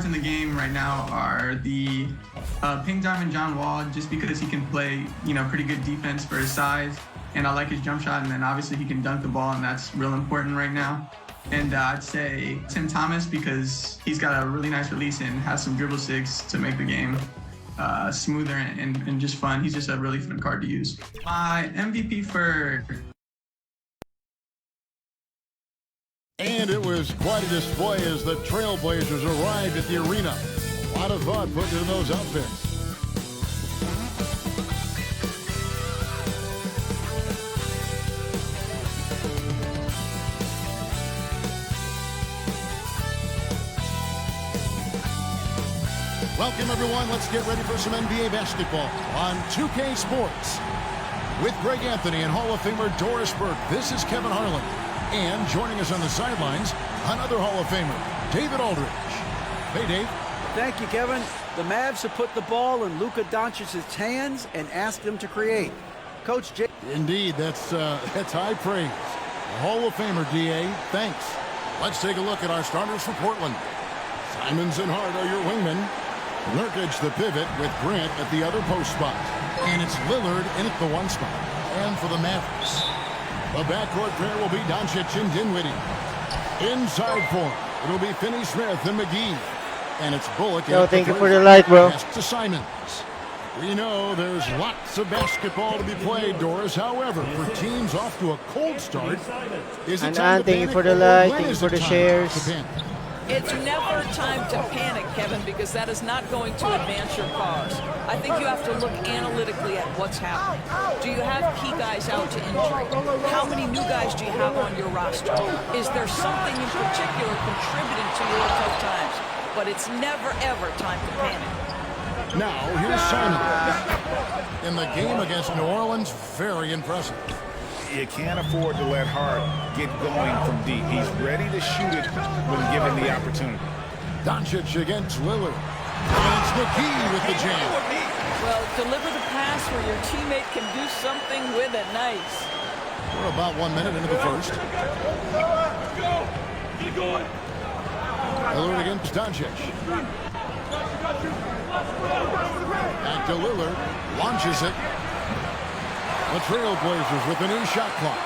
in the game right now are the Pink Diamond John Wall, just because he can play, pretty good defense for his size, and I like his jump shot, and then obviously he can dunk the ball, and that's real important right now. And I'd say Tim Thomas, because he's got a really nice release and has some dribble sigs to make the game smoother and just fun. He's just a really fun card to use. My MVP for... And it was quite a display as the Trailblazers arrived at the arena. A lot of thought put into those outfits. Welcome, everyone. Let's get ready for some NBA basketball on 2K Sports. With Greg Anthony and Hall of Famer Doris Burke, this is Kevin Harlan. And joining us on the sidelines, another Hall of Famer, David Aldridge. Hey, Dave. Thank you, Kevin. The Mavs have put the ball in Luka Doncic's hands and asked him to create. Coach J. Indeed, that's high praise. Hall of Famer, D.A., thanks. Let's take a look at our starters for Portland. Simons and Hart are your wingmen. Nurkic the pivot with Grant at the other post spot. And it's Lillard in at the one spot. And for the Mavericks, the backcourt pair will be Doncic and Dinwiddie. Inside four, it'll be Finney-Smith and McGee. And it's Bullock. Thank you for the light, bro. To Simons. We know there's lots of basketball to be played, Doris. However, for teams off to a cold start, is it time to thank you panic, for the or light. when Thank you is for it the time shares. to panic? It's never time to panic, Kevin, because that is not going to advance your cause. I think you have to look analytically at what's happening. Do you have key guys out to injury? How many new guys do you have on your roster? Is there something in particular contributing to your tough times? But it's never, ever time to panic. Now, here's Simon. In the game against New Orleans, very impressive. You can't afford to let Hart get going from deep. He's ready to shoot it when given the opportunity. Doncic against Lillard. And it's McGee with the jam. Well, deliver the pass where your teammate can do something with it. Nice. We're about 1 minute into the first. Lillard against Doncic. Back to Lillard. Launches it. The Trailblazers with a new shot clock.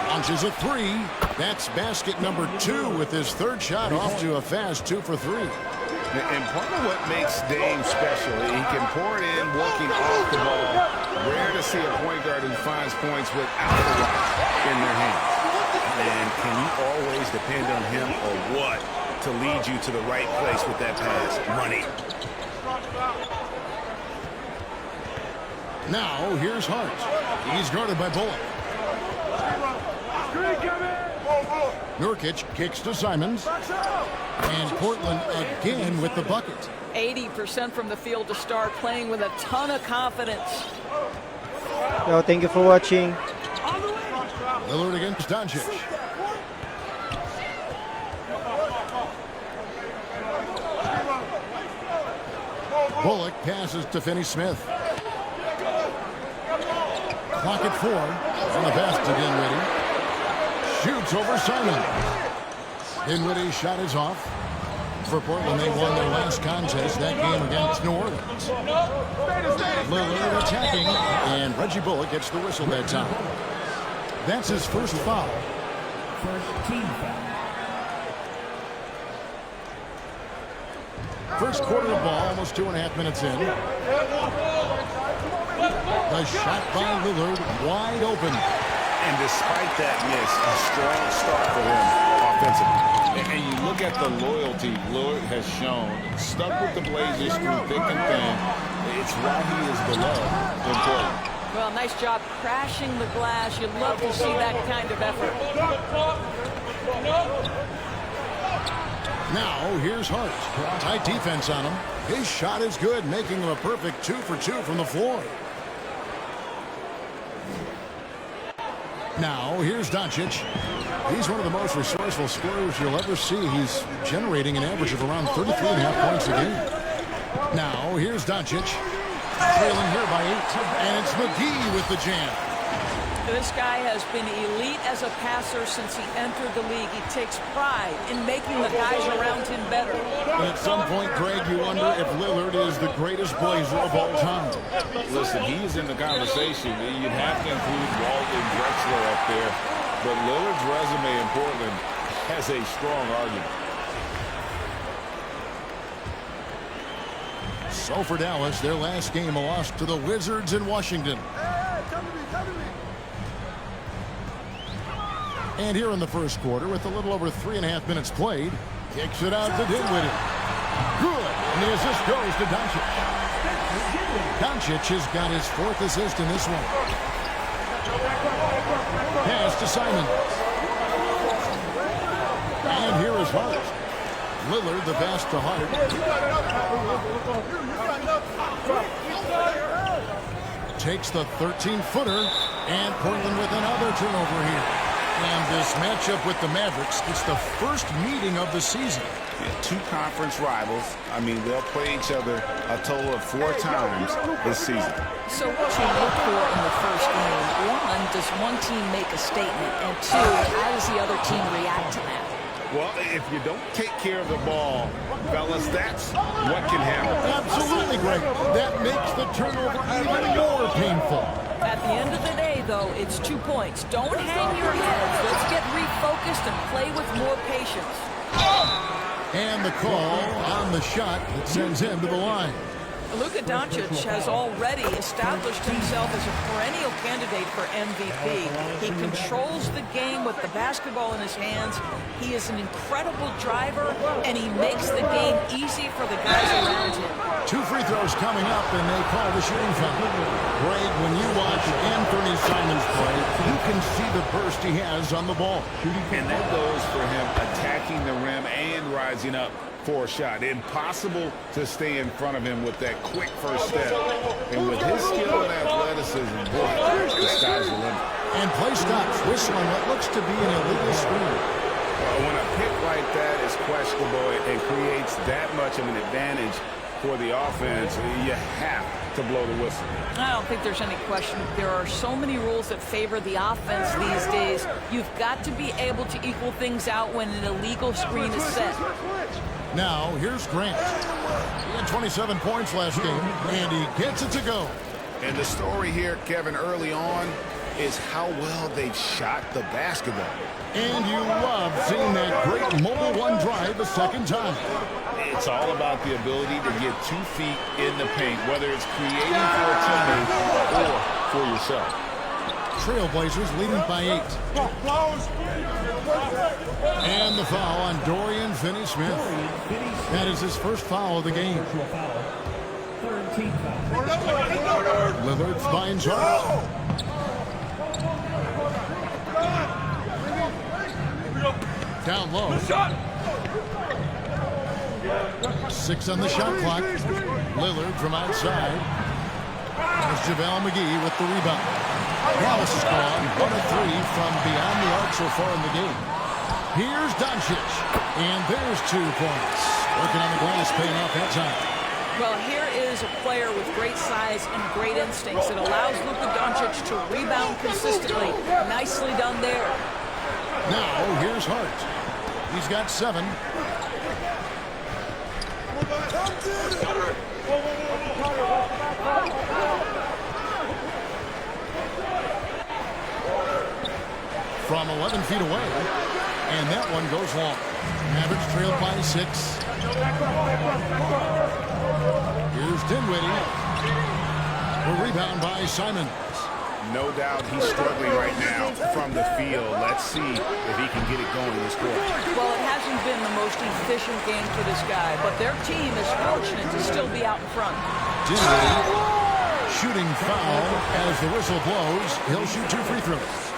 Launches a three. That's basket number 2 with his third shot off to a fast 2 for 3. And part of what makes Dame special, he can pour it in working off the ball. Rare to see a point guard who finds points without the rock in their hands. And can you always depend on him or what to lead you to the right place with that pass? Money. Now, here's Hart. He's guarded by Bullock. Nurkic kicks to Simons. And Portland again with the bucket. 80% from the field to start, playing with a ton of confidence. Thank you for watching. Lillard against Doncic. Bullock passes to Finney-Smith. Clock at 4. On the pass to Dinwiddie. Shoots over Simon. Dinwiddie's shot is off. For Portland, they won their last contest, that game against New Orleans. Lillard attacking, and Reggie Bullock gets the whistle that time. That's his first foul. First team foul. First quarter of ball, almost 2.5 minutes in. The shot by Lillard, wide open. And despite that miss, a strong start for him offensively. And you look at the loyalty Lillard has shown. Stuck with the Blazers through thick and thin. It's why he is beloved in Portland. Well, nice job crashing the glass. You'd love to see that kind of effort. Now, here's Hart. Tight defense on him. His shot is good, making him a perfect 2 for 2 from the floor. Now, here's Doncic. He's one of the most resourceful scorers you'll ever see. He's generating an average of around 33.5 points a game. Now, here's Doncic. Trailing here by 8. And it's McGee with the jam. This guy has been elite as a passer since he entered the league. He takes pride in making the guys around him better. And at some point, Greg, you wonder if Lillard is the greatest Blazer of all time. Listen, he's in the conversation. You'd have to include Walton Drexler up there. But Lillard's resume in Portland has a strong argument. So for Dallas, their last game a loss to the Wizards in Washington. And here in the first quarter, with a little over 3.5 minutes played, kicks it out to Dinwiddie. Good, and the assist goes to Doncic. Doncic has got his 4th assist in this one. Pass to Simon. And here is Hart. Lillard, the pass to Hart. Takes the 13-footer, and Portland with another turnover here. And this matchup with the Mavericks, it's the first meeting of the season. Yeah, 2 conference rivals. I mean, they'll play each other a total of 4 times this season. So what you look for in the first game, 1, does one team make a statement? And 2, how does the other team react to that? Well, if you don't take care of the ball, fellas, that's what can happen. Absolutely, Greg. That makes the turnover even more painful. At the end of the day, though, it's 2 points. Don't hang your heads. Let's get refocused and play with more patience. And the call on the shot that sends him to the line. Luka Doncic has already established himself as a perennial candidate for MVP. He controls the game with the basketball in his hands. He is an incredible driver, and he makes the game easy for the guys around him. 2 free throws coming up, and they call the shooting foul. Greg, when you watch Anthony Simons play, you can see the burst he has on the ball. And that goes for him attacking the rim and rising up for a shot. Impossible to stay in front of him with that quick first step. And with his skill and athleticism, boy, the sky's the limit. And play stops, whistling what looks to be an illegal screen. When a pick like that is questionable and creates that much of an advantage for the offense, you have to blow the whistle. I don't think there's any question. There are so many rules that favor the offense these days. You've got to be able to equal things out when an illegal screen is set. Now, here's Grant. He had 27 points last game, and he gets it to go. And the story here, Kevin, early on, is how well they've shot the basketball. And you love seeing that great mobile 1 drive a second time. It's all about the ability to get 2 feet in the paint, whether it's creating for a teammate or for yourself. Trailblazers leading by 8. And the foul on Dorian Finney-Smith. That is his first foul of the game. Lillard finds Hart. Down low. 6 on the shot clock. Lillard from outside. There's JaVale McGee with the rebound. Dallas is gone 1 of 3 from beyond the arc so far in the game. Here's Doncic. And there's 2 points. Working on the glass, paying off that time. Well, here is a player with great size and great instincts. It allows Luka Doncic to rebound consistently. Nicely done there. Now, here's Hart. He's got 7. From 11 feet away. And that one goes long. Mavericks trailed by 6. Here's Dinwiddie. A rebound by Simons. No doubt he's struggling right now from the field. Let's see if he can get it going this quarter. Well, it hasn't been the most efficient game for this guy, but their team is fortunate to still be out in front. Dinwiddie shooting foul as the whistle blows. He'll shoot 2 free throws.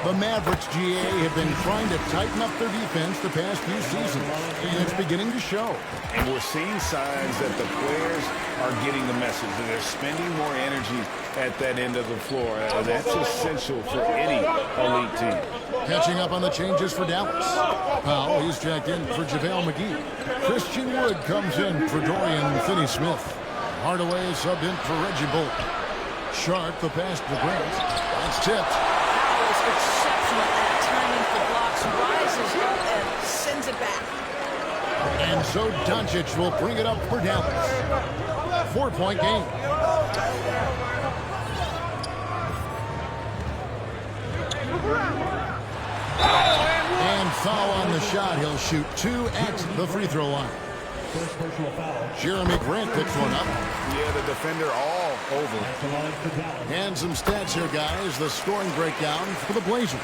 The Mavericks, GA, have been trying to tighten up their defense the past few seasons, and it's beginning to show. And we're seeing signs that the players are getting the message, and they're spending more energy at that end of the floor, and that's essential for any elite team. Catching up on the changes for Dallas. Powell, he's jacked in for JaVale McGee. Christian Wood comes in for Dorian Finney-Smith. Hardaway is subbed in for Reggie Bullock. Sharp, the pass to Grant. It's tipped. Powell is exceptional at timing for blocks, rises up and sends it back. And so Doncic will bring it up for Dallas. 4-point game. And foul on the shot. He'll shoot 2 at the free throw line. First personal foul. Jeremy Grant picks one up. Yeah, the defender all over. The line for Dallas. And some stats here, guys. The scoring breakdown for the Blazers.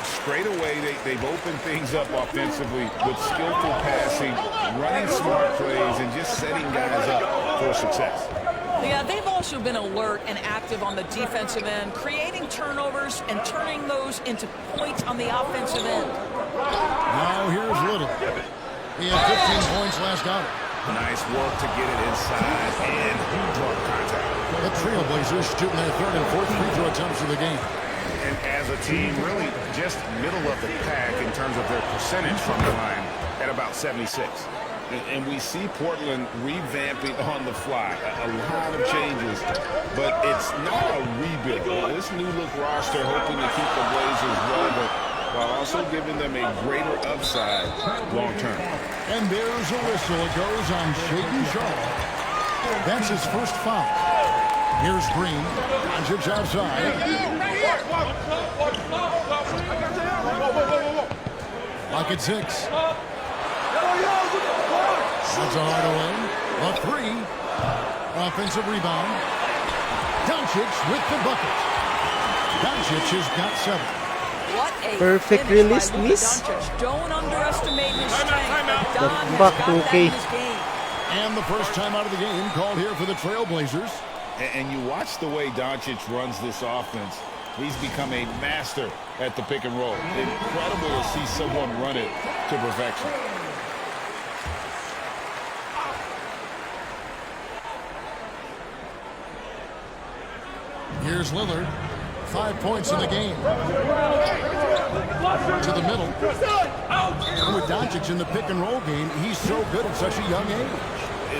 Straight away, they've opened things up offensively with skillful passing, running smart plays, and just setting guys up for success. Yeah, they've also been alert and active on the defensive end, creating turnovers and turning those into points on the offensive end. Now here's Little. He had 15 points last outing. Nice work to get it inside and draw contact. The Trailblazers shooting their third and fourth free throw attempts of the game. And as a team, really just middle of the pack in terms of their percentage from the line at about 76. And we see Portland revamping on the fly. A lot of changes, but it's not a rebuild. This new look roster hoping to keep the Blazers relevant while also giving them a greater upside long term. And there's a whistle. It goes on Shaden Sharp. That's his first foul. Here's Green. Doncic outside. Lock at 6. That's a Hardaway. A 3. Offensive rebound. Doncic with the bucket. Doncic has got 7. What a Perfect finish release, by Luka miss. Doncic. Don't underestimate his strength. Don back has to got that okay. in his game. And the first time out of the game called here for the Trailblazers. And you watch the way Doncic runs this offense. He's become a master at the pick and roll. Incredible to see someone run it to perfection. Here's Lillard. 5 points in the game. To the middle. And with Doncic in the pick and roll game, he's so good at such a young age.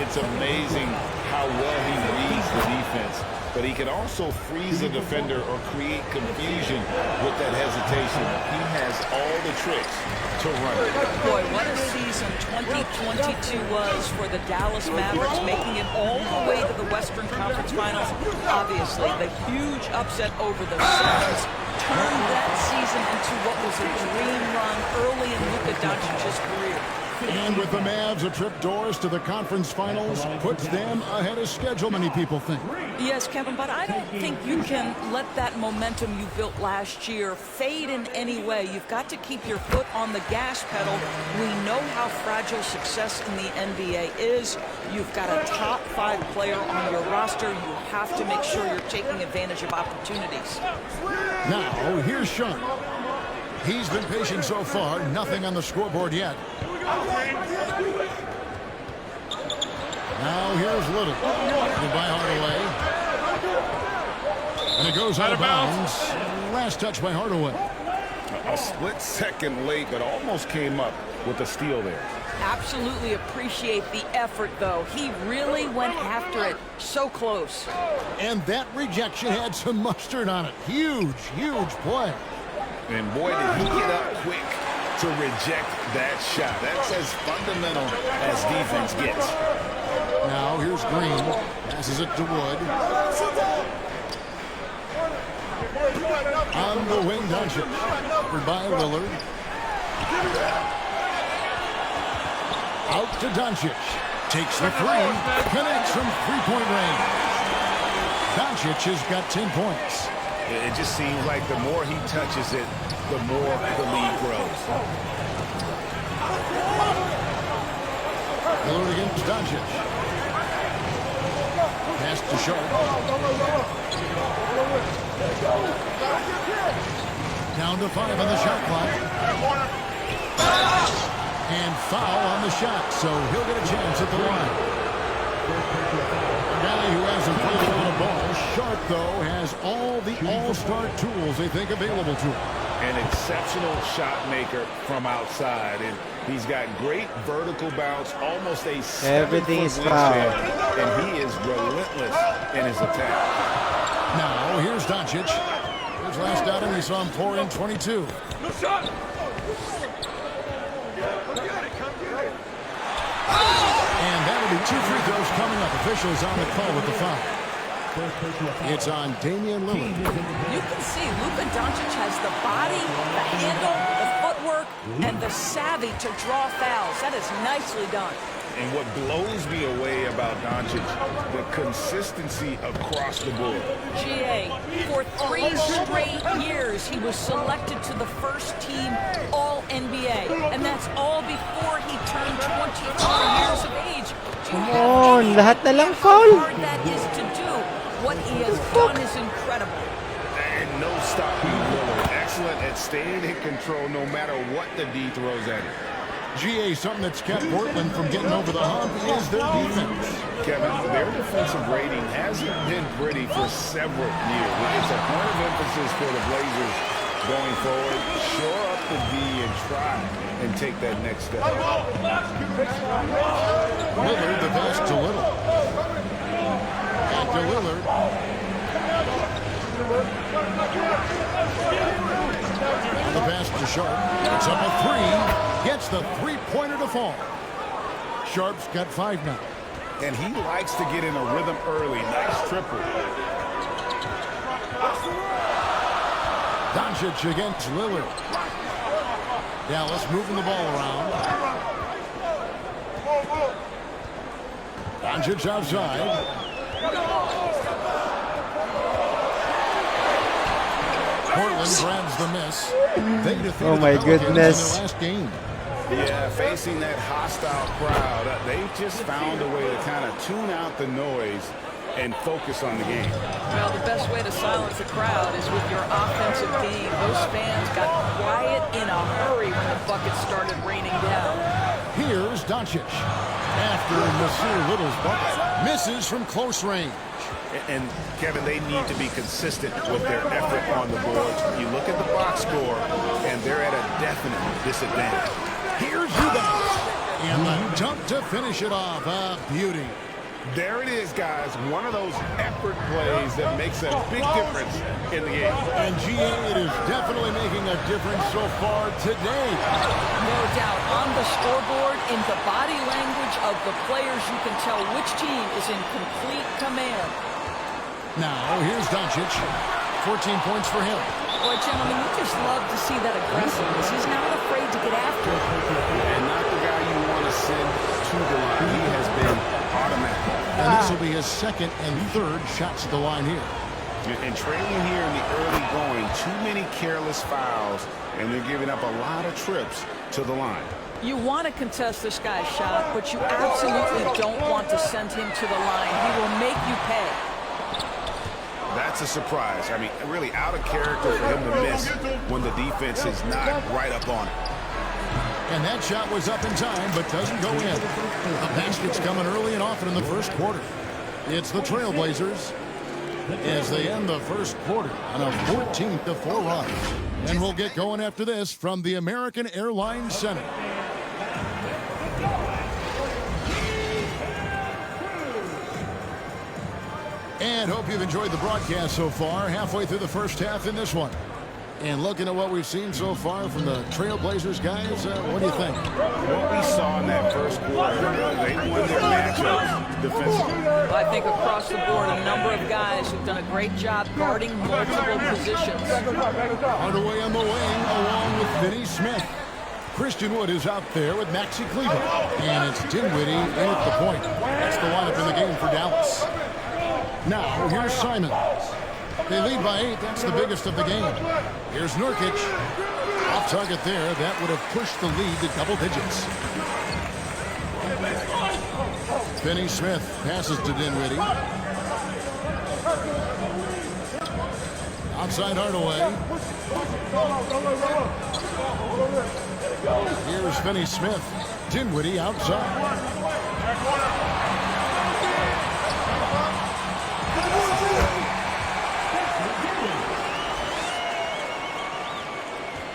It's amazing how well he reads the defense, but he can also freeze a defender or create confusion with that hesitation. He has all the tricks to run it. Boy, what a season 2022 was for the Dallas Mavericks, making it all the way to the Western Conference Finals. Obviously, the huge upset over the Suns turned that season into what was a dream run early in Luka Doncic's career. And with the Mavs a trip doors to the conference finals, puts them ahead of schedule, many people think. Yes, Kevin, but I don't think you can let that momentum you built last year fade in any way. You've got to keep your foot on the gas pedal. We know how fragile success in the NBA is. You've got a top 5 player on your roster. You have to make sure you're taking advantage of opportunities. Now, here's Sean. He's been patient so far, nothing on the scoreboard yet. Now here's Little. Goodbye Hardaway. And it goes out of bounds. Last touch by Hardaway. A split second late, but almost came up with a steal there. Absolutely appreciate the effort, though. He really went after it. So close. And that rejection had some mustard on it. Huge, huge play. And boy, did he get up quick to reject that shot. That's as fundamental as defense gets. Now here's Green. Passes it to Wood. On the wing, Doncic. Covered by Lillard. Out to Doncic. Takes the 3. Connects from three-point range. Doncic has got 10 points. It just seems like the more he touches it, the more the lead grows. Lillard against Doncic. Pass to Sharp. Down to 5 on the shot clock. And foul on the shot, so he'll get a chance at the line. A guy who hasn't played a lot of ball. Sharp, though, has all the all-star tools they think available to him. An exceptional shot maker from outside, and he's got great vertical bounce, almost a Everything is 7-foot foul. wingspan, and he is relentless in his attack. Now, here's Doncic. His last outing, we saw him pour in 22. And that'll be 2 free throws coming up. Officials on the call with the foul. It's on Damian Lillard. You can see Luka Doncic has the body, the handle, the footwork, and the savvy to draw fouls. That is nicely done. And what blows me away about Doncic, the consistency across the board. GA, for 3 straight years, he was selected to the first team All-NBA. And that's all before he turned 24 years of age. Come on, lahat na lang foul. How hard that is to do. What he has done is incredible. And no stopping Lillard. Excellent at staying in control no matter what the D throws at him. GA, something that's kept Portland from getting over the hump is their defense. Kevin, their defensive rating hasn't been pretty for several years. It's a point of emphasis for the Blazers going forward. Shore up the D and try and take that next step. Lillard, the pass to Little. Back to Lillard. Now the pass to Sharp. It's up a 3. Gets the 3-pointer to fall. Sharp's got 5 now. And he likes to get in a rhythm early. Nice triple. Doncic against Lillard. Dallas moving the ball around. Doncic outside. Portland grabs the miss. They defeated Oh my the Pelicans goodness. in their last game. Yeah, facing that hostile crowd, they just found a way to kind of tune out the noise and focus on the game. Well, the best way to silence a crowd is with your offensive game. Those fans got quiet in a hurry when the buckets started raining down. Here's Doncic. After Nasir Little's bucket. Misses from close range. And, Kevin, they need to be consistent with their effort on the boards. You look at the box score, and they're at a definite disadvantage. Here's Eubanks. And the dunk to finish it off. A beauty. There it is, guys. One of those effort plays that makes a big difference in the game. And GA, it is definitely making a difference so far today. No doubt. On the scoreboard, in the body language of the players, you can tell which team is in complete command. Now, here's Doncic. 14 points for him. Boy, gentlemen, you just love to see that aggressiveness. He's not afraid to get after it. And not the guy you want to send to the line. He has been automatic. And this will be his second and third shots at the line here. And trailing here in the early going, too many careless fouls, and they're giving up a lot of trips to the line. You want to contest this guy's shot, but you absolutely don't want to send him to the line. He will make you pay. That's a surprise. I mean, really out of character for him to miss when the defense is not right up on it. And that shot was up in time, but doesn't go in. The basket's coming early and often in the first quarter. It's the Trailblazers as they end the first quarter on a 14-4 run. And we'll get going after this from the American Airlines Center. And hope you've enjoyed the broadcast so far. Halfway through the first half in this one. And looking at what we've seen so far from the Trailblazers guys, what do you think? What we saw in that first quarter, they won their matchups defensively. Well, I think across the board, a number of guys who've done a great job guarding multiple positions. Hardaway on the wing along with Finney Smith. Christian Wood is out there with Maxi Kleber. And it's Dinwiddie in at the point. That's the lineup in the game for Dallas. Now, here's Simons. They lead by 8. That's the biggest of the game. Here's Nurkic. Off target there. That would have pushed the lead to double digits. Finney Smith passes to Dinwiddie. Outside Hardaway. Here's Finney Smith. Dinwiddie outside.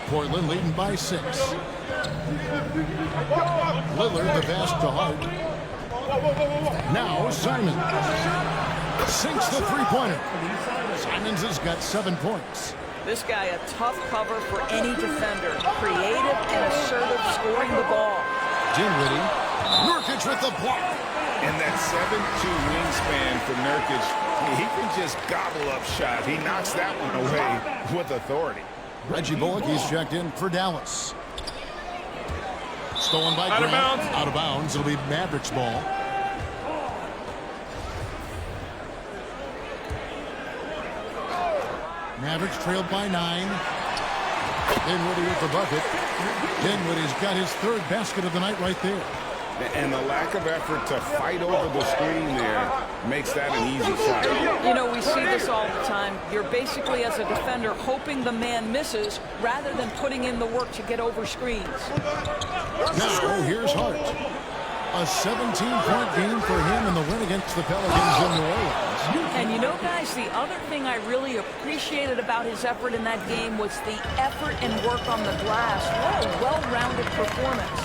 Portland leading by 6. Lillard the pass to Hart. Now Simons sinks the three-pointer. Simons has got 7 points. This guy a tough cover for any defender. Creative and assertive scoring the ball. Dinwiddie. Nurkic with the block. And that 7'2" wingspan for Nurkic, he can just gobble up shots. He knocks that one away with authority. Reggie Bullock, he's checked in for Dallas. Stolen by Grant. Out of bounds. It'll be Mavericks ball. Mavericks trailed by 9. Dinwiddie with the bucket. Dinwiddie's got his third basket of the night right there. And the lack of effort to fight over the screen there makes that an easy shot. You know, we see this all the time. You're basically, as a defender, hoping the man misses rather than putting in the work to get over screens. Now, here's Hart. A 17-point game for him in the win against the Pelicans in New Orleans. And you know, guys, the other thing I really appreciated about his effort in that game was the effort and work on the glass. What a well-rounded performance.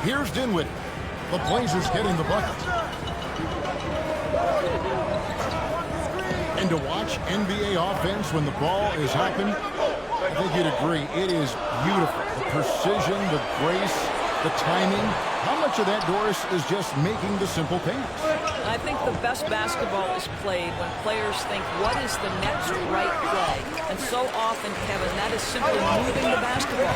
Here's Dinwiddie. The Blazers getting the bucket. And to watch NBA offense when the ball is hopping, I think you'd agree, it is beautiful. The precision, the grace, the timing. How much of that, Doris, is just making the simple pass? I think the best basketball is played when players think, what is the next right play? And so often, Kevin, that is simply moving the basketball.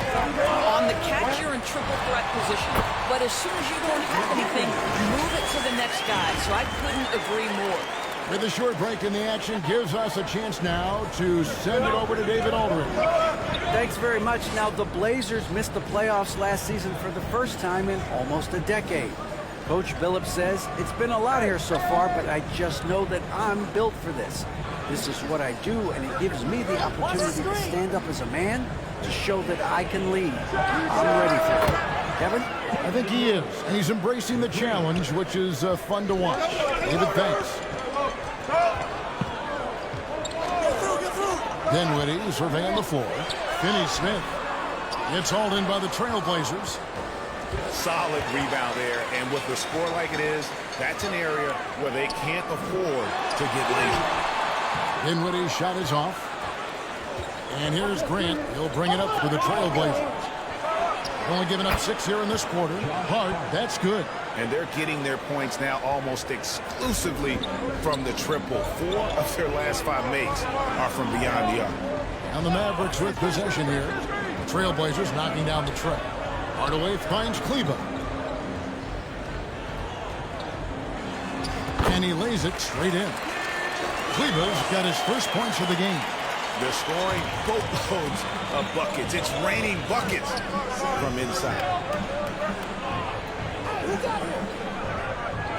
On the catch, you're in triple threat position. But as soon as you don't have anything, move it to the next guy. So I couldn't agree more. With a short break in the action, gives us a chance now to send it over to David Aldridge. Thanks very much. Now, the Blazers missed the playoffs last season for the first time in almost a decade. Coach Billups says, it's been a lot here so far, but I just know that I'm built for this. This is what I do, and it gives me the opportunity to stand up as a man to show that I can lead. I'm ready for it. Kevin? I think he is, and he's embracing the challenge, which is fun to watch. David, thanks. Dinwiddie surveying the floor. Finney-Smith gets hauled in by the Trailblazers. Solid rebound there, and with the score like it is, that's an area where they can't afford to get lazy. Dinwiddie's shot is off. And here's Grant. He'll bring it up for the Trailblazers. Only giving up 6 here in this quarter. Hard, that's good. And they're getting their points now almost exclusively from the triple. 4 of their last 5 makes are from beyond the arc. And the Mavericks with possession here. Trailblazers knocking down the tray. Hardaway finds Kleba. And he lays it straight in. Kleba's got his first points of the game. They're scoring boatloads of buckets. It's raining buckets from inside.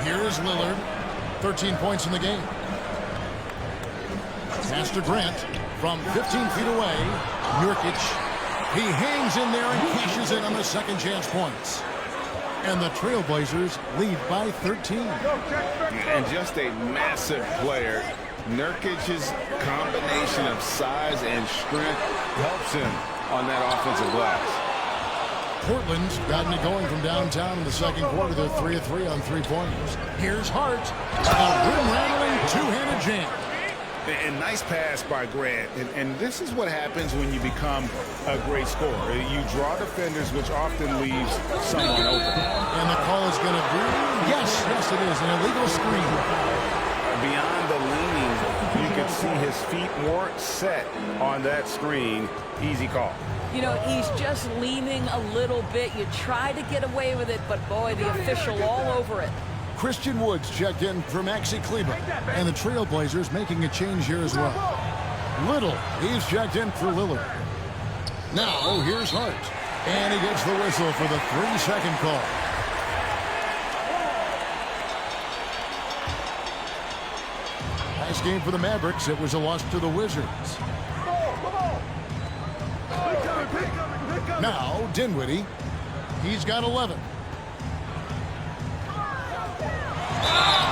Here's Lillard. 13 points in the game. Pass to Grant from 15 feet away. Nurkic. He hangs in there and cashes in on the second chance points. And the Trailblazers lead by 13. And just a massive player. Nurkic's combination of size and strength helps him on that offensive glass. Portland's gotten it going from downtown in the second quarter. They're 3 of 3 on 3-pointers. Here's Hart. A rim-rattling two-handed jam. And nice pass by Grant. And this is what happens when you become a great scorer. You draw defenders, which often leaves someone open. And the call is going to be, yes, it is, an illegal screen. Beyond the leaning, you can see his feet weren't set on that screen. Easy call. You know, he's just leaning a little bit. You try to get away with it, but boy, the official all over it. Christian Woods checked in for Maxi Kleba. And the Trailblazers making a change here as well. Little, he's checked in for Lillard. Now, here's Hart. And he gets the whistle for the 3-second call. Last game for the Mavericks, it was a loss to the Wizards. Now, Dinwiddie. He's got 11.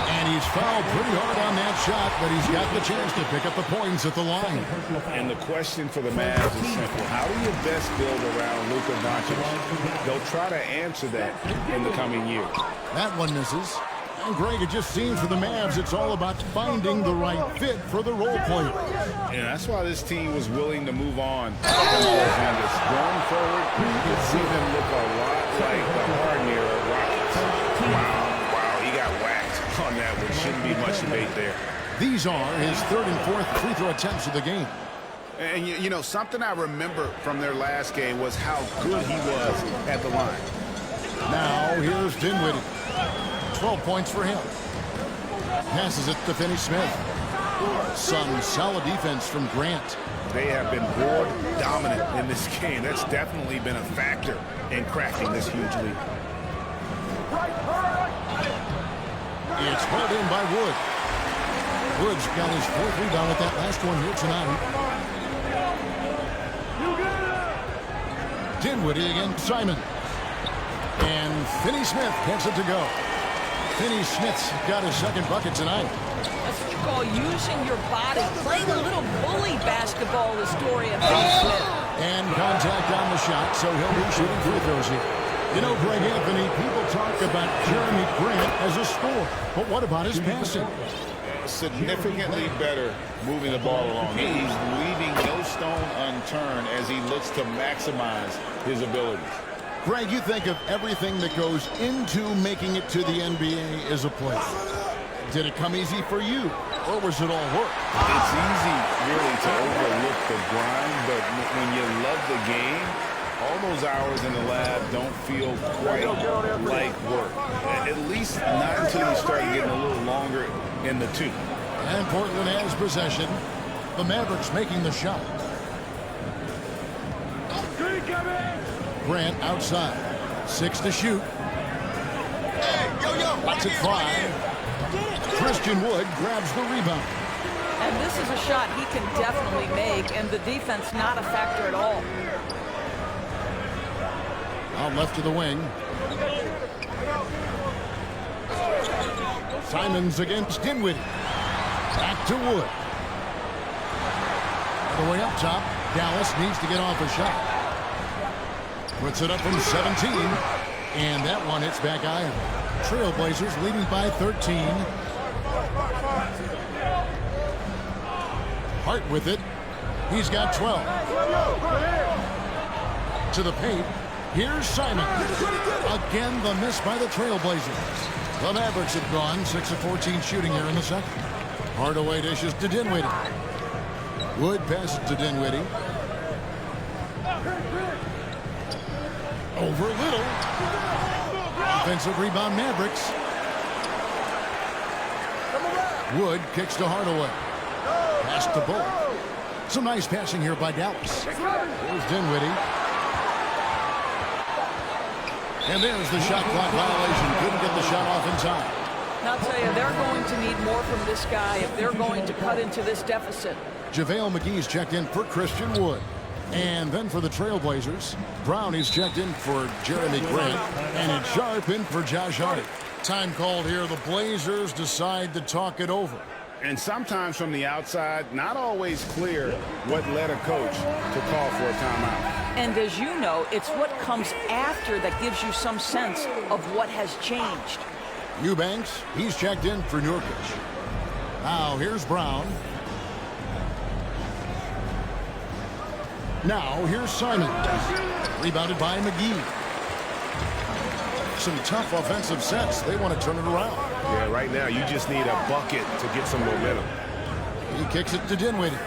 And he's fouled pretty hard on that shot, but he's got the chance to pick up the points at the line. And the question for the Mavs is simple. How do you best build around Luka Doncic? They'll try to answer that in the coming years. That one misses. And Greg, it just seems for the Mavs, it's all about finding the right fit for the role player. Yeah, that's why this team was willing to move on from Porzingis. Going forward, you can see them look a lot like the Harden era Rockets. Wow, he got whacked on that one. Shouldn't be much debate there. These are his third and fourth free throw attempts of the game. And, you know, something I remember from their last game was how good he was at the line. Now, here's Dinwiddie. 12 points for him. Passes it to Finney-Smith. Some solid defense from Grant. They have been board dominant in this game. That's definitely been a factor in cracking this huge lead. It's hauled in by Wood. Wood's got his fourth rebound with that last one here tonight. Dinwiddie against Simon. And Finney-Smith gets it to go. Finney-Smith's got his second bucket tonight. That's what you call using your body, playing a little bully basketball, the story of Finney-Smith. And contact on the shot, so he'll be shooting free throws here. You know, Greg Anthony, people talk about Jeremy Grant as a scorer, but what about his passing? Significantly better moving the ball along. He's leaving no stone unturned as he looks to maximize his abilities. Greg, you think of everything that goes into making it to the NBA as a player. Did it come easy for you, or was it all work? It's easy, really, to overlook the grind, but when you love the game, all those hours in the lab don't feel quite like work. At least not until you start getting a little longer in the tooth. And Portland has possession. The Mavericks making the shot. Grant outside. 6 to shoot. Lets it fly. Christian Wood grabs the rebound. And this is a shot he can definitely make, and the defense not a factor at all. Out left to the wing. Simons against Dinwiddie. Back to Wood. All the way up top. Dallas needs to get off a shot. Puts it up from 17. And that one hits back iron. Trailblazers leading by 13. Hart with it. He's got 12. To the paint. Here's Simon. Again, the miss by the Trailblazers. The Mavericks have gone 6 of 14 shooting here in the second. Hardaway dishes to Dinwiddie. Wood passes to Dinwiddie. Over Little. Offensive rebound Mavericks. Wood kicks to Hardaway. Pass to Bull. Some nice passing here by Dallas. Here's Dinwiddie. And there's the shot clock violation. Couldn't get the shot off in time. And I'll tell you, they're going to need more from this guy if they're going to cut into this deficit. JaVale McGee's checked in for Christian Wood. And then for the Trailblazers, Brown is checked in for Jeremy Grant. And it's Sharp in for Josh Hart. Time called here. The Blazers decide to talk it over. And sometimes from the outside, not always clear what led a coach to call for a timeout. And as you know, it's what comes after that gives you some sense of what has changed. Eubanks, he's checked in for Nurkic. Now here's Brown. Now here's Simon. Rebounded by McGee. Some tough offensive sets. They want to turn it around. Yeah, right now you just need a bucket to get some momentum. He kicks it to Dinwiddie.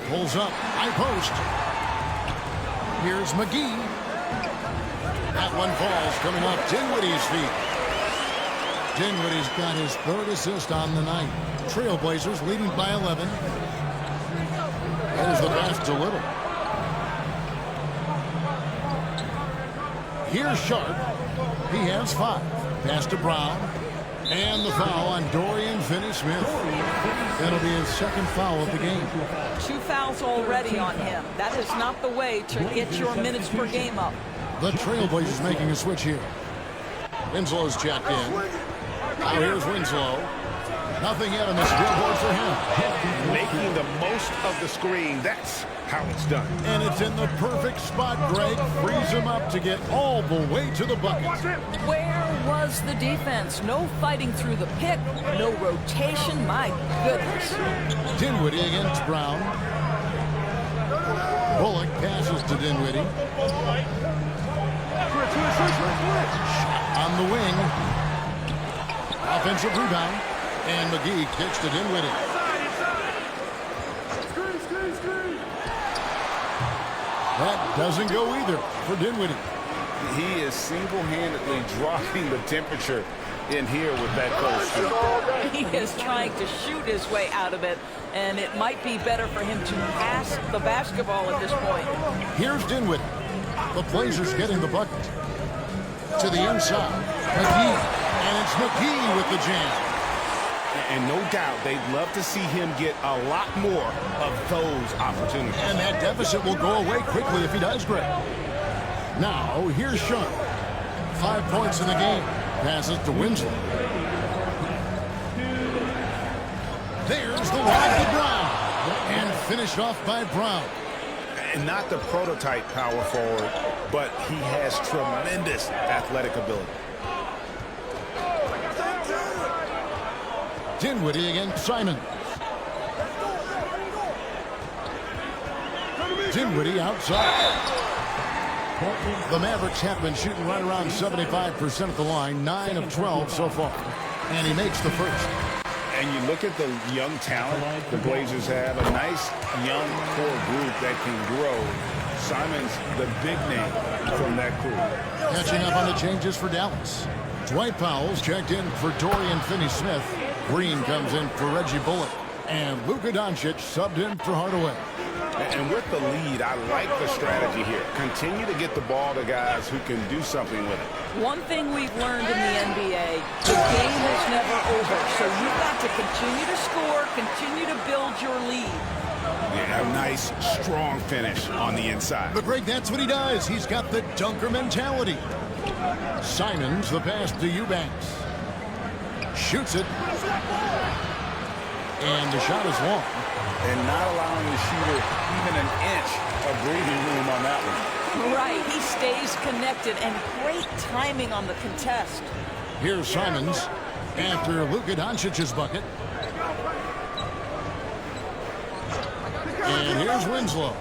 Pulls up, high post. Here's McGee. That one falls, coming off Dinwiddie's feet. Dinwiddie's got his third assist on the night. Trailblazers leading by 11. There's the pass to Little. Here's Sharp. He has 5. Pass to Brown. And the foul on Dorian Finney-Smith. That'll be his second foul of the game. 2 fouls already on him. That is not the way to get your minutes per game up. The Trailblazers making a switch here. Winslow's checked in. Now here's Winslow. Nothing yet on the scoreboard for him. Making the most of the screen. That's how it's done. And it's in the perfect spot, Greg. Frees him up to get all the way to the bucket. Where was the defense? No fighting through the pick, no rotation. My goodness. Dinwiddie against Brown. Bullock passes to Dinwiddie. On the wing. Offensive rebound. And McGee kicks to Dinwiddie. That doesn't go either for Dinwiddie. He is single-handedly dropping the temperature in here with that cold streak. He is trying to shoot his way out of it, and it might be better for him to pass the basketball at this point. Here's Dinwiddie. The Blazers getting the bucket. To the inside. McGee. And it's McGee with the jam. And no doubt they'd love to see him get a lot more of those opportunities. And that deficit will go away quickly if he does, Greg. Now, here's Sharp. 5 points in the game. Passes to Winslow. There's the wide to Brown. And finished off by Brown. And not the prototype power forward, but he has tremendous athletic ability. Dinwiddie against Simon. Dinwiddie outside. The Mavericks have been shooting right around 75% at the line, 9 of 12 so far. And he makes the first. And you look at the young talent the Blazers have, a nice young core group that can grow. Simon's the big name from that crew. Catching up on the changes for Dallas. Dwight Powell's checked in for Dorian Finney-Smith. Green comes in for Reggie Bullock. And Luka Doncic subbed in for Hardaway. And with the lead, I like the strategy here. Continue to get the ball to guys who can do something with it. One thing we've learned in the NBA, the game is never over. So you've got to continue to score, continue to build your lead. Yeah, a nice, strong finish on the inside. But Greg, that's what he does. He's got the dunker mentality. Simons, the pass to Eubanks. Shoots it. And the shot is long. And not allowing the shooter even an inch of breathing room on that one. Right, he stays connected, and great timing on the contest. Here's Simons after Luka Doncic's bucket. And here's Winslow.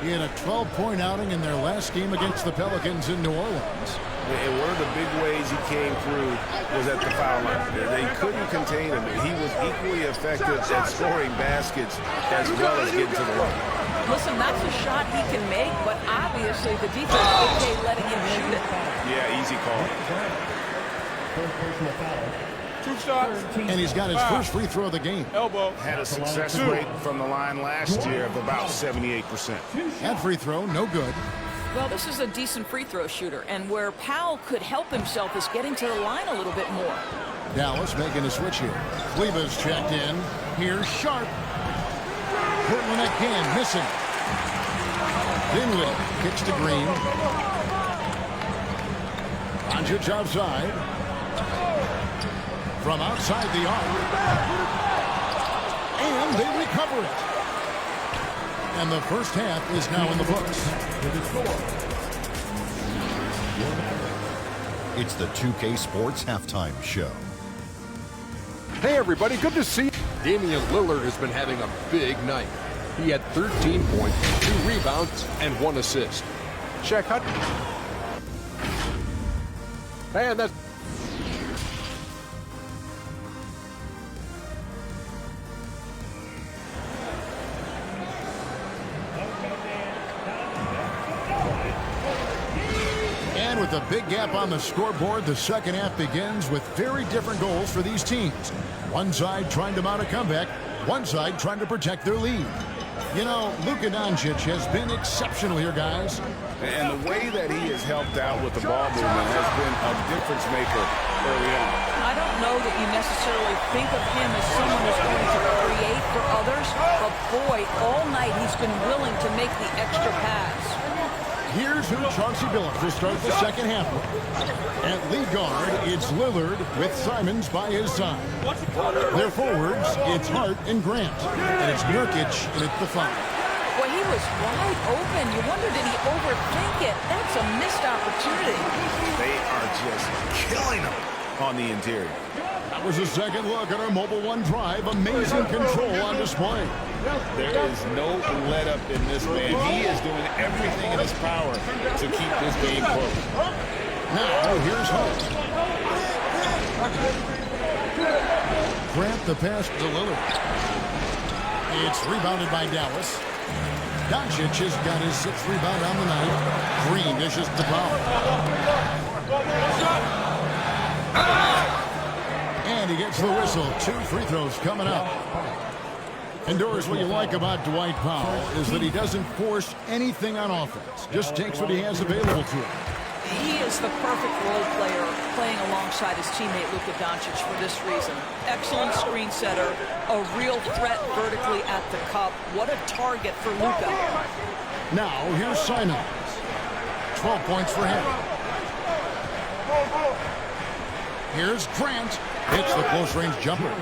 He had a 12-point outing in their last game against the Pelicans in New Orleans. And one of the big ways he came through was at the foul line. They couldn't contain him. He was equally effective at scoring baskets as well as getting to the line. Listen, that's a shot he can make, but obviously the defense is okay letting him shoot it. Yeah, easy call. First personal foul. 2 shots. And he's got his first free throw of the game. Elbow. Had a success rate from the line last year of about 78%. That free throw, no good. Well, this is a decent free throw shooter, and where Powell could help himself is getting to the line a little bit more. Dallas making a switch here. Kleba's checked in. Here's Sharp. Portland again, missing. Dinwiddie kicks to Green. Doncic outside. From outside the arc. And they recover it. And the first half is now in the books. It's the 2K Sports Halftime Show. Hey everybody, good to see you. Damian Lillard has been having a big night. He had 13 points, 2 rebounds, and 1 assist. Check out. And that's... And with a big gap on the scoreboard, the second half begins with very different goals for these teams. One side trying to mount a comeback, one side trying to protect their lead. You know, Luka Doncic has been exceptional here, guys. And the way that he has helped out with the ball movement has been a difference maker early on. I don't know that you necessarily think of him as someone who's going to create for others, but boy, all night he's been willing to make the extra pass. Here's who Chauncey Billups will start the second half with. At lead guard, it's Lillard with Simons by his side. Their forwards, it's Hart and Grant. And it's Nurkic in at the 5. Boy, he was wide open. You wonder, did he overthink it? That's a missed opportunity. They are just killing him on the interior. That was a second look at our Mobile One drive. Amazing control on display. There is no let up in this man. He is doing everything in his power to keep this game close. Now, here's Hart. Grant the pass to Lillard. It's rebounded by Dallas. Doncic has got his 6th rebound on the night. Green dishes to Powell. And he gets the whistle. 2 free throws coming up. And Doris, what you like about Dwight Powell is that he doesn't force anything on offense. Just takes what he has available to him. He is the perfect role player playing alongside his teammate Luka Doncic for this reason. Excellent screen setter, a real threat vertically at the cup. What a target for Luka. Now, here's Simons. 12 points for him. Here's Grant. Hits the close-range jumper.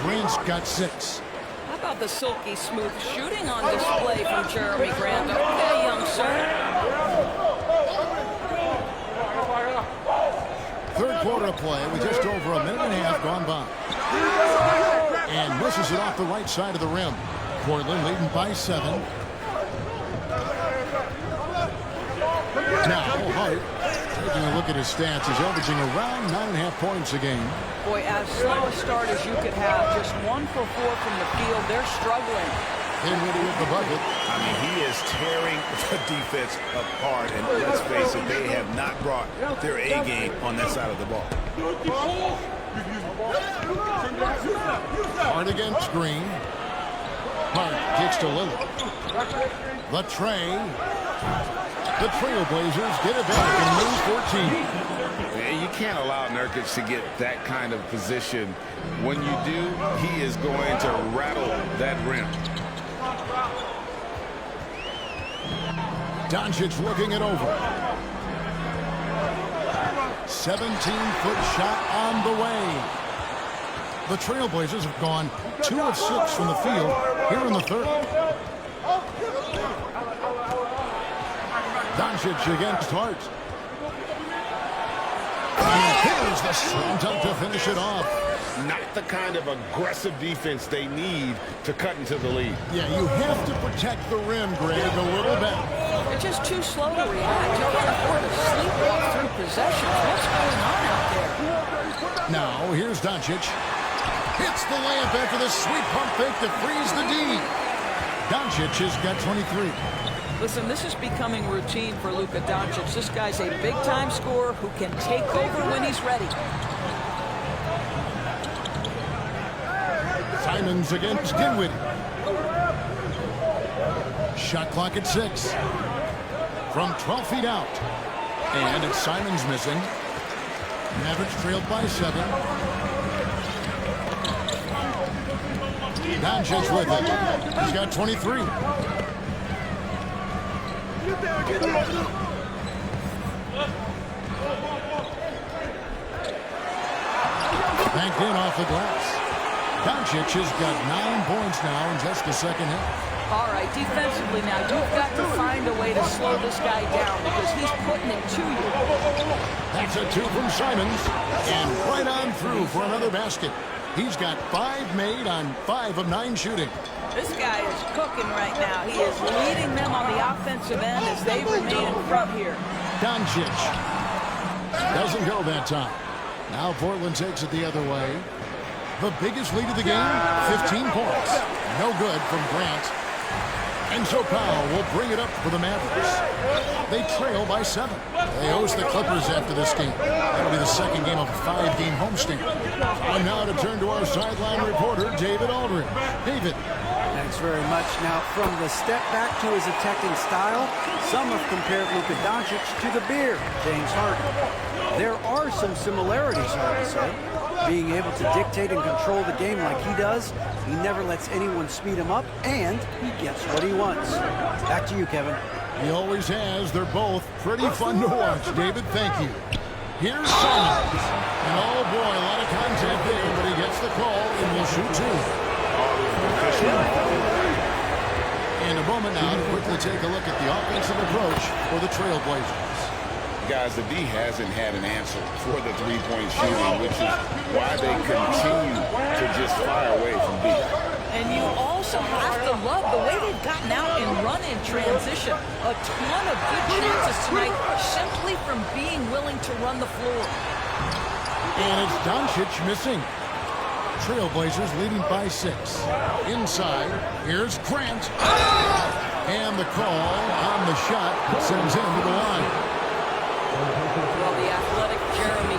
Grant's got 6. How about the silky smooth shooting on display from Jeremy Grant? Okay, young sir. Third quarter of play with just over a minute and a half gone by. And misses it off the right side of the rim. Portland leading by 7. Now, Hart, taking a look at his stats, is averaging around 9.5 points a game. Boy, as slow a start as you could have. Just 1 for 4 from the field. They're struggling. Dinwiddie with the bucket. I mean, he is tearing the defense apart. And let's face it, they have not brought their A game on that side of the ball. Hart against Green. Hart kicks to Lillard. The tray. The Trailblazers get it back and lose 14. Man, you can't allow Nurkic to get that kind of position. When you do, he is going to rattle that rim. Doncic looking it over. 17-foot shot on the way. The Trailblazers have gone 2 of 6 from the field here in the third. Doncic against Hart. And here's the strong dunk to finish it off. Not the kind of aggressive defense they need to cut into the lead. Yeah, you have to protect the rim, Greg, a little bit. They're just too slow to react. You can't afford to sleepwalk through possessions. What's going on out there? Now, here's Doncic. Hits the layup after the sweet pump fake to freeze the D. Doncic has got 23. Listen, this is becoming routine for Luka Doncic. This guy's a big-time scorer who can take over when he's ready. Simons against Dinwiddie. Shot clock at 6. From 12 feet out. And it's Simons missing. Mavericks trailed by 7. Doncic with it. He's got 23. Banked in off the glass. Doncic has got 9 points now in just the second half. All right, defensively now, you've got to find a way to slow this guy down because he's putting it to you. That's a 2 from Simons. And right on through for another basket. He's got 5 made on 5 of 9 shooting. This guy is cooking right now. He is leading them on the offensive end as they remain in front here. Doncic doesn't go that time. Now Portland takes it the other way. The biggest lead of the game, 15 points. No good from Grant. And so Powell will bring it up for the Mavericks. They trail by 7. They host the Clippers after this game. That'll be the second game of a 5-game homestand. And now to turn to our sideline reporter, David Aldridge. David. Thanks very much. Now, from the step back to his attacking style, some have compared Luka Doncic to the beard, James Harden. There are some similarities, I would say. Being able to dictate and control the game like he does, he never lets anyone speed him up, and he gets what he wants. Back to you, Kevin. He always has. They're both pretty fun to watch. David, thank you. Here's Simons. And oh boy, a lot of contact there, but he gets the call and will shoot two. And a moment now to quickly take a look at the offensive approach for the Trailblazers. Guys, the D hasn't had an answer for the three-point shooting, which is why they continue to just fire away from D. And you also have to love the way they've gotten out and run in transition. A ton of good chances tonight simply from being willing to run the floor. And it's Doncic missing. Trailblazers leading by 6. Inside, here's Grant. And the call on the shot sends him to the line. Well, the athletic Jeremy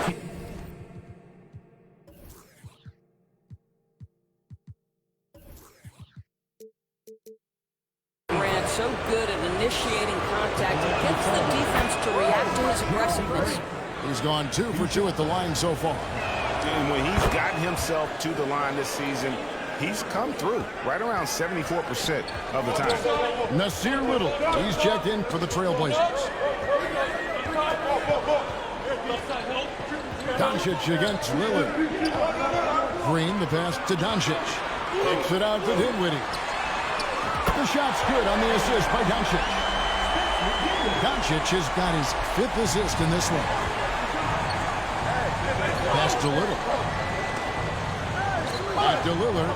Grant so good at initiating contact and gets the defense to react to his aggressiveness. He's gone 2 for 2 at the line so far. And when he's gotten himself to the line this season, he's come through right around 74% of the time. Nasir Little, he's checked in for the Trailblazers. Doncic against Lillard. Green, the pass to Doncic. Kicks it out to Dinwiddie. The shot's good on the assist by Doncic. Doncic has got his 5th assist in this one. Pass to Little. Back to Lillard.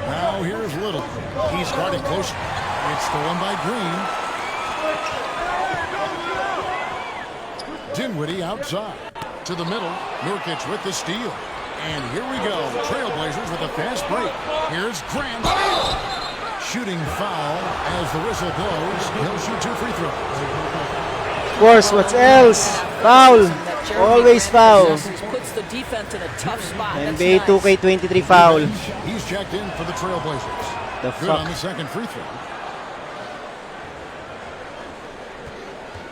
Now here's Little. He's guarded close. It's stolen by Green. Dinwiddie outside. To the middle. Nurkic with the steal. And here we go. Trailblazers with a fast break. Here's Grant. Shooting foul as the whistle blows. He'll shoot 2 free throws. Of course, what else? Foul. Always foul. Puts the defense in a tough spot. NBA 2K23 foul. He's checked in for the Trailblazers. The Good fuck? on the second free throw.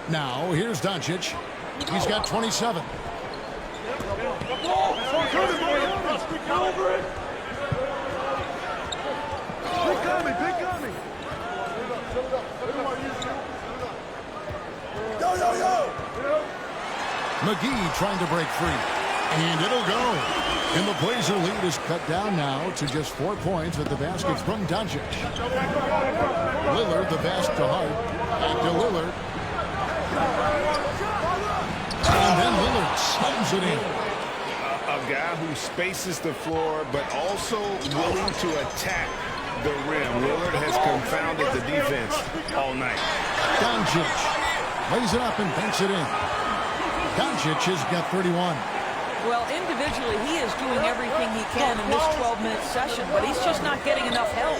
Now, here's Doncic. He's got 27. McGee trying to break free. And it'll go. And the Blazer lead is cut down now to just 4 points with the basket from Doncic. Lillard, the pass to Hart. Back to Lillard. And then Lillard slams it in. A guy who spaces the floor, but also willing to attack the rim. Lillard has confounded the defense all night. Doncic lays it up and banks it in. Doncic has got 31. Well, individually, he is doing everything he can in this 12-minute session, but he's just not getting enough help.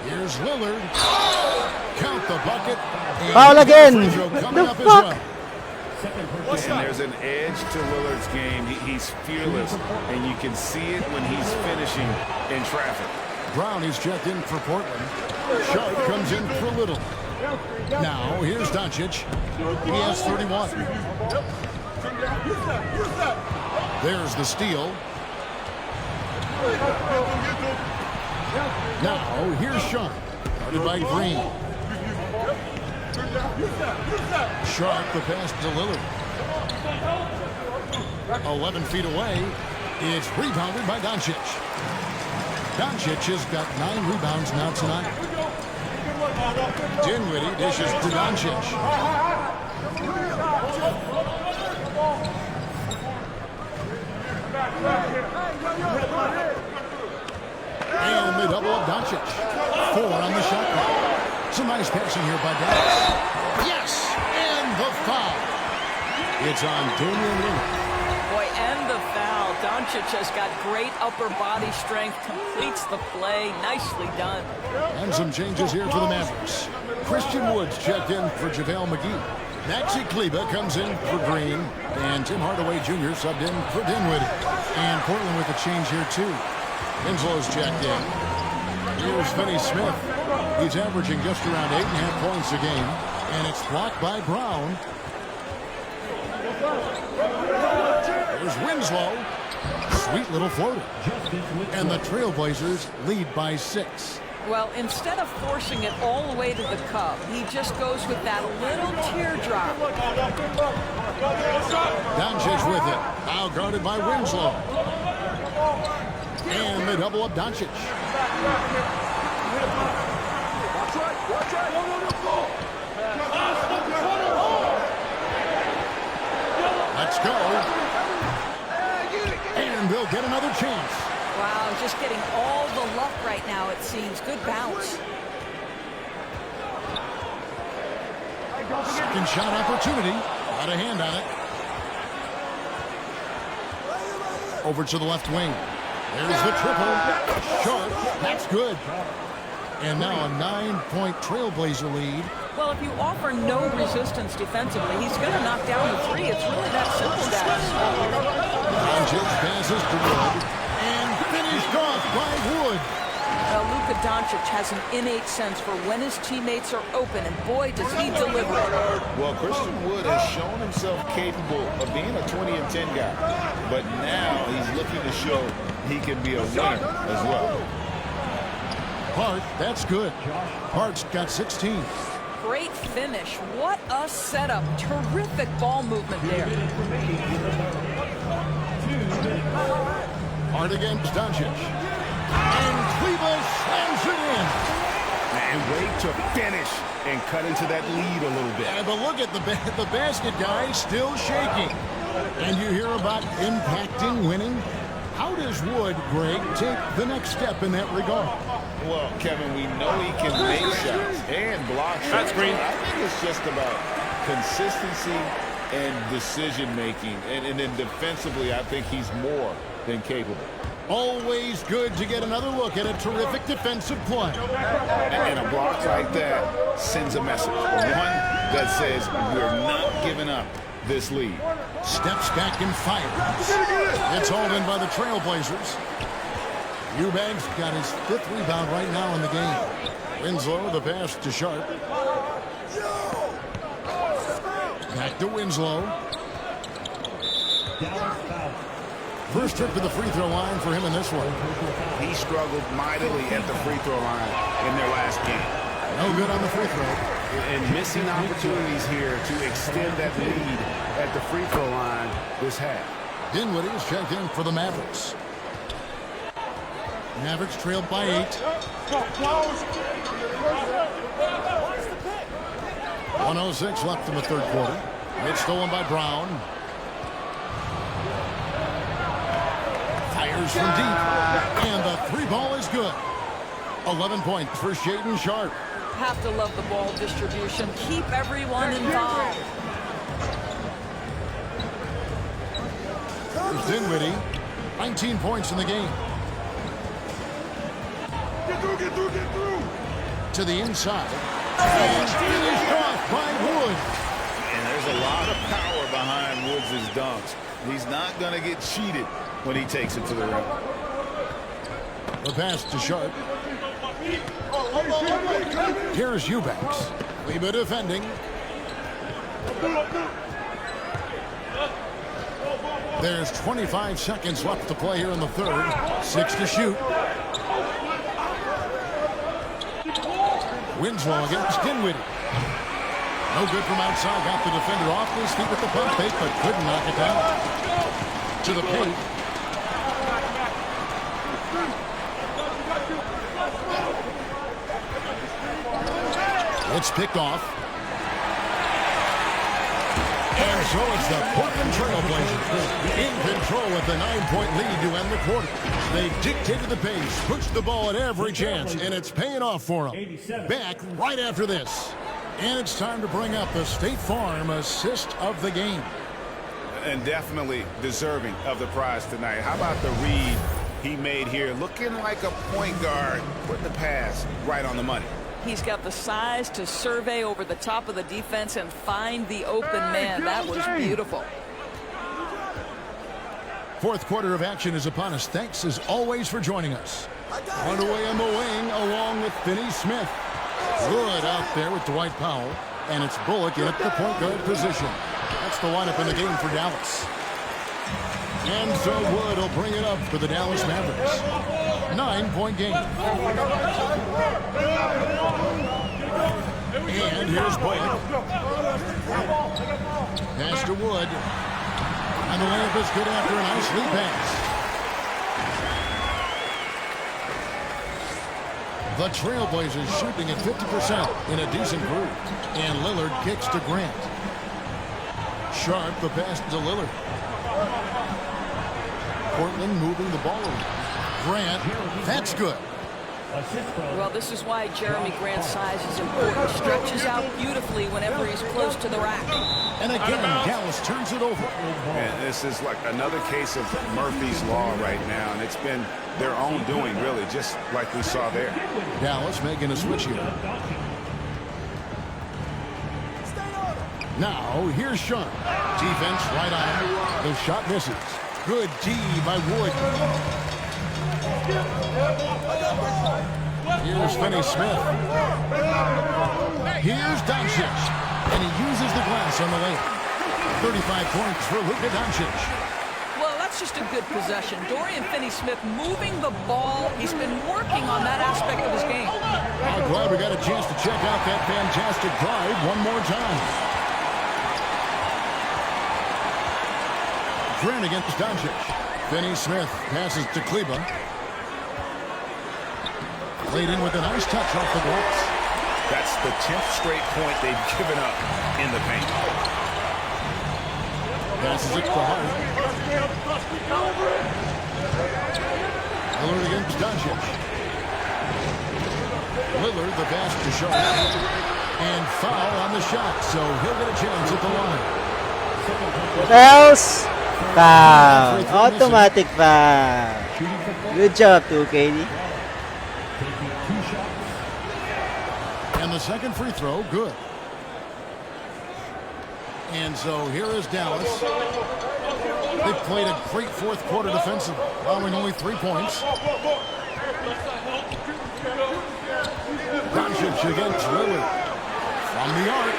Here's Lillard. Count the bucket. Foul again. Coming The up fuck? as well. And there's an edge to Lillard's game. He's fearless, and you can see it when he's finishing in traffic. Brown is checked in for Portland. Sharp comes in for Little. Now, here's Doncic. He has 31. There's the steal. Now, here's Sharp. Guarded by Green. Sharp, the pass to Lillard. 11 feet away. It's rebounded by Doncic. Doncic has got 9 rebounds now tonight. Dinwiddie dishes to Doncic. And they double up Doncic. 4 on the shot clock. Some nice passing here by Dallas. Yes! And the foul. It's on Damian Lillard. Boy, and the foul. Doncic has got great upper body strength, completes the play. Nicely done. And some changes here for the Mavericks. Christian Woods checked in for JaVale McGee. Maxi Kleba comes in for Green. And Tim Hardaway Jr. subbed in for Dinwiddie. And Portland with a change here, too. Winslow's checked in. Here's Finney Smith. He's averaging just around 8.5 points a game. And it's blocked by Brown. There's Winslow. Sweet little floater. And the Trailblazers lead by 6. Well, instead of forcing it all the way to the cup, he just goes with that little teardrop. Doncic with it. Now guarded by Winslow. And they double up Doncic. Let's go. And they'll get another chance. Wow, just getting all the luck right now, it seems. Good bounce. Second shot opportunity. Got a hand on it. Over to the left wing. There's the triple. Short. That's good. And now a 9-point Trailblazer lead. Well, if you offer no resistance defensively, he's going to knock down the three. It's really that simple, guys. Doncic passes to Wood. And finished off by Wood. Luka Doncic has an innate sense for when his teammates are open, and boy, does he deliver it. Well, Christian Wood has shown himself capable of being a 20 and 10 guy, but now he's looking to show he can be a winner as well. Hart, that's good. Hart's got 16. Great finish. What a setup. Terrific ball movement there. Hart against Doncic. And Cleveland slams it in. And wait to finish and cut into that lead a little bit. Yeah, but look at the basket guy still shaking. And you hear about impacting winning. How does Wood, Greg, take the next step in that regard? Well, Kevin, we know he can make shots and block shots. That's green. I think it's just about consistency and decision-making. And then defensively, I think he's more than capable. Always good to get another look at a terrific defensive play. And a block like that sends a message. One that says we're not giving up this lead. Steps back and fires. It's hauled in by the Trailblazers. Eubanks got his 5th rebound right now in the game. Winslow, the pass to Sharp. Back to Winslow. First trip to the free throw line for him in this one. He struggled mightily at the free throw line in their last game. No good on the free throw. And missing opportunities here to extend that lead at the free throw line this half. Dinwiddie is checked in for the Mavericks. Mavericks trailed by 8. 1:06 left in the third quarter. It's stolen by Brown. Fires from deep. And the 3 ball is good. 11 points for Shaedon Sharp. Have to love the ball distribution. Keep everyone involved. There's Dinwiddie. 19 points in the game. Get through. To the inside. And finished off by Wood. And there's a lot of power behind Woods' dunks. He's not going to get cheated when he takes it to the rim. The pass to Sharp. Here's Eubanks. Leba defending. There's 25 seconds left to play here in the third. 6 to shoot. Winslow against Dinwiddie. No good from outside. Got the defender off his feet with the pump fake, but couldn't knock it down. To the paint. It's picked off. And so it's the Portland Trailblazers in control with the 9-point lead to end the quarter. They dictated the pace, pushed the ball at every chance, and it's paying off for them. Back right after this. And it's time to bring up the State Farm assist of the game. And definitely deserving of the prize tonight. How about the read he made here? Looking like a point guard, putting the pass right on the money. He's got the size to survey over the top of the defense and find the open man. That was beautiful. Fourth quarter of action is upon us. Thanks, as always, for joining us. Underway on the wing, along with Finney Smith. Good out there with Dwight Powell. And it's Bullock in at the point guard position. That's the lineup in the game for Dallas. And so Wood will bring it up for the Dallas Mavericks. 9-point game. And here's Bullock. Pass to Wood. And the layup is good after a nice lead pass. The Trailblazers shooting at 50% in a decent groove. And Lillard kicks to Grant. Sharp the pass to Lillard. Portland moving the ball around. Grant, that's good. Well, this is why Jeremy Grant's size is important. Stretches out beautifully whenever he's close to the rack. And again, Dallas turns it over. And this is like another case of Murphy's Law right now, and it's been their own doing, really, just like we saw there. Dallas making a switch here. Now, here's Sharp. Defense right on. The shot misses. Good D by Wood. Here's Finney-Smith. Here's Doncic. And he uses the glass on the layup. 35 points for Luka Doncic. Well, that's just a good possession. Dorian Finney-Smith moving the ball. He's been working on that aspect of his game. I'm glad we got a chance to check out that fantastic drive one more time. Grant against Doncic. Finney-Smith passes to Kleba. Laid in with a nice touch off the glass. That's the 10th straight point they've given up in the paint. Passes it to Hart. Lillard against Doncic. Lillard the pass to Sharp. And foul on the shot, so he'll get a chance at the line. Else. Foul. Automatic foul. Good job, 2KD. And the second free throw, good. And so here is Dallas. They've played a great fourth quarter defensively, allowing only 3 points. Doncic against Lillard. From the arc.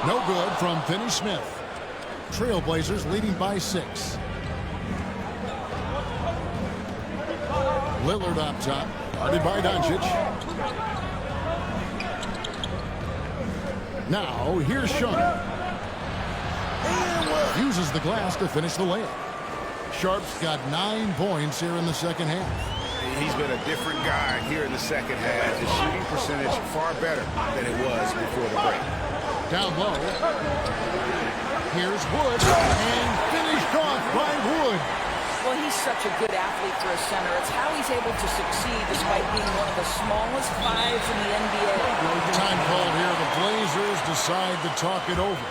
No good from Finney-Smith. Trailblazers leading by 6. Lillard up top, guarded by Doncic. Now, here's Sharp. Uses the glass to finish the layup. Sharp's got 9 points here in the second half. He's been a different guy here in the second half. His shooting percentage far better than it was before the break. Down low. Here's Wood, and finished off by Wood. Well, he's such a good athlete for a center. It's how he's able to succeed despite being one of the smallest fives in the NBA. Time called here. The Blazers decide to talk it over.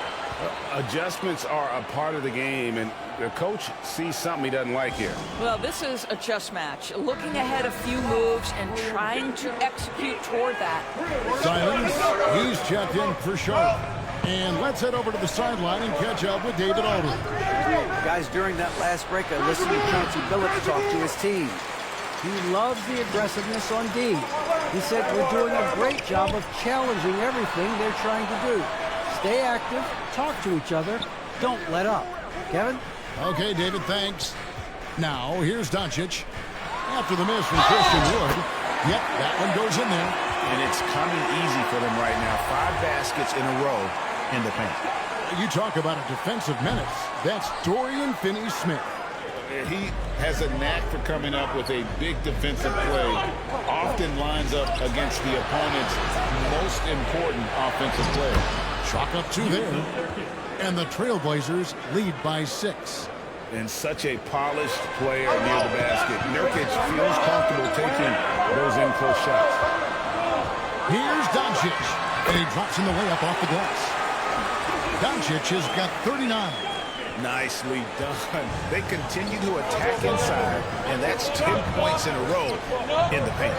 Adjustments are a part of the game, and the coach sees something he doesn't like here. Well, this is a chess match. Looking ahead a few moves and trying to execute toward that. Silence. He's checked in for Sharp. And let's head over to the sideline and catch up with David Aldridge. Guys, during that last break, I listened to Chauncey Billups talk to his team. He loves the aggressiveness on D. He said, we're doing a great job of challenging everything they're trying to do. Stay active, talk to each other, don't let up. Kevin? Okay, David, thanks. Now, here's Doncic. After the miss from Christian Wood. Yep, that one goes in there. And it's coming easy for them right now. 5 baskets in a row in the paint. You talk about a defensive menace. That's Dorian Finney-Smith. He has a knack for coming up with a big defensive play. Often lines up against the opponent's most important offensive play. Chalk up 2 there. And the Trailblazers lead by 6. And such a polished player near the basket. Nurkic feels comfortable taking those in-close shots. Here's Doncic. And he drops in the layup off the glass. Doncic has got 39. Nicely done. They continue to attack inside, and that's 10 points in a row in the paint.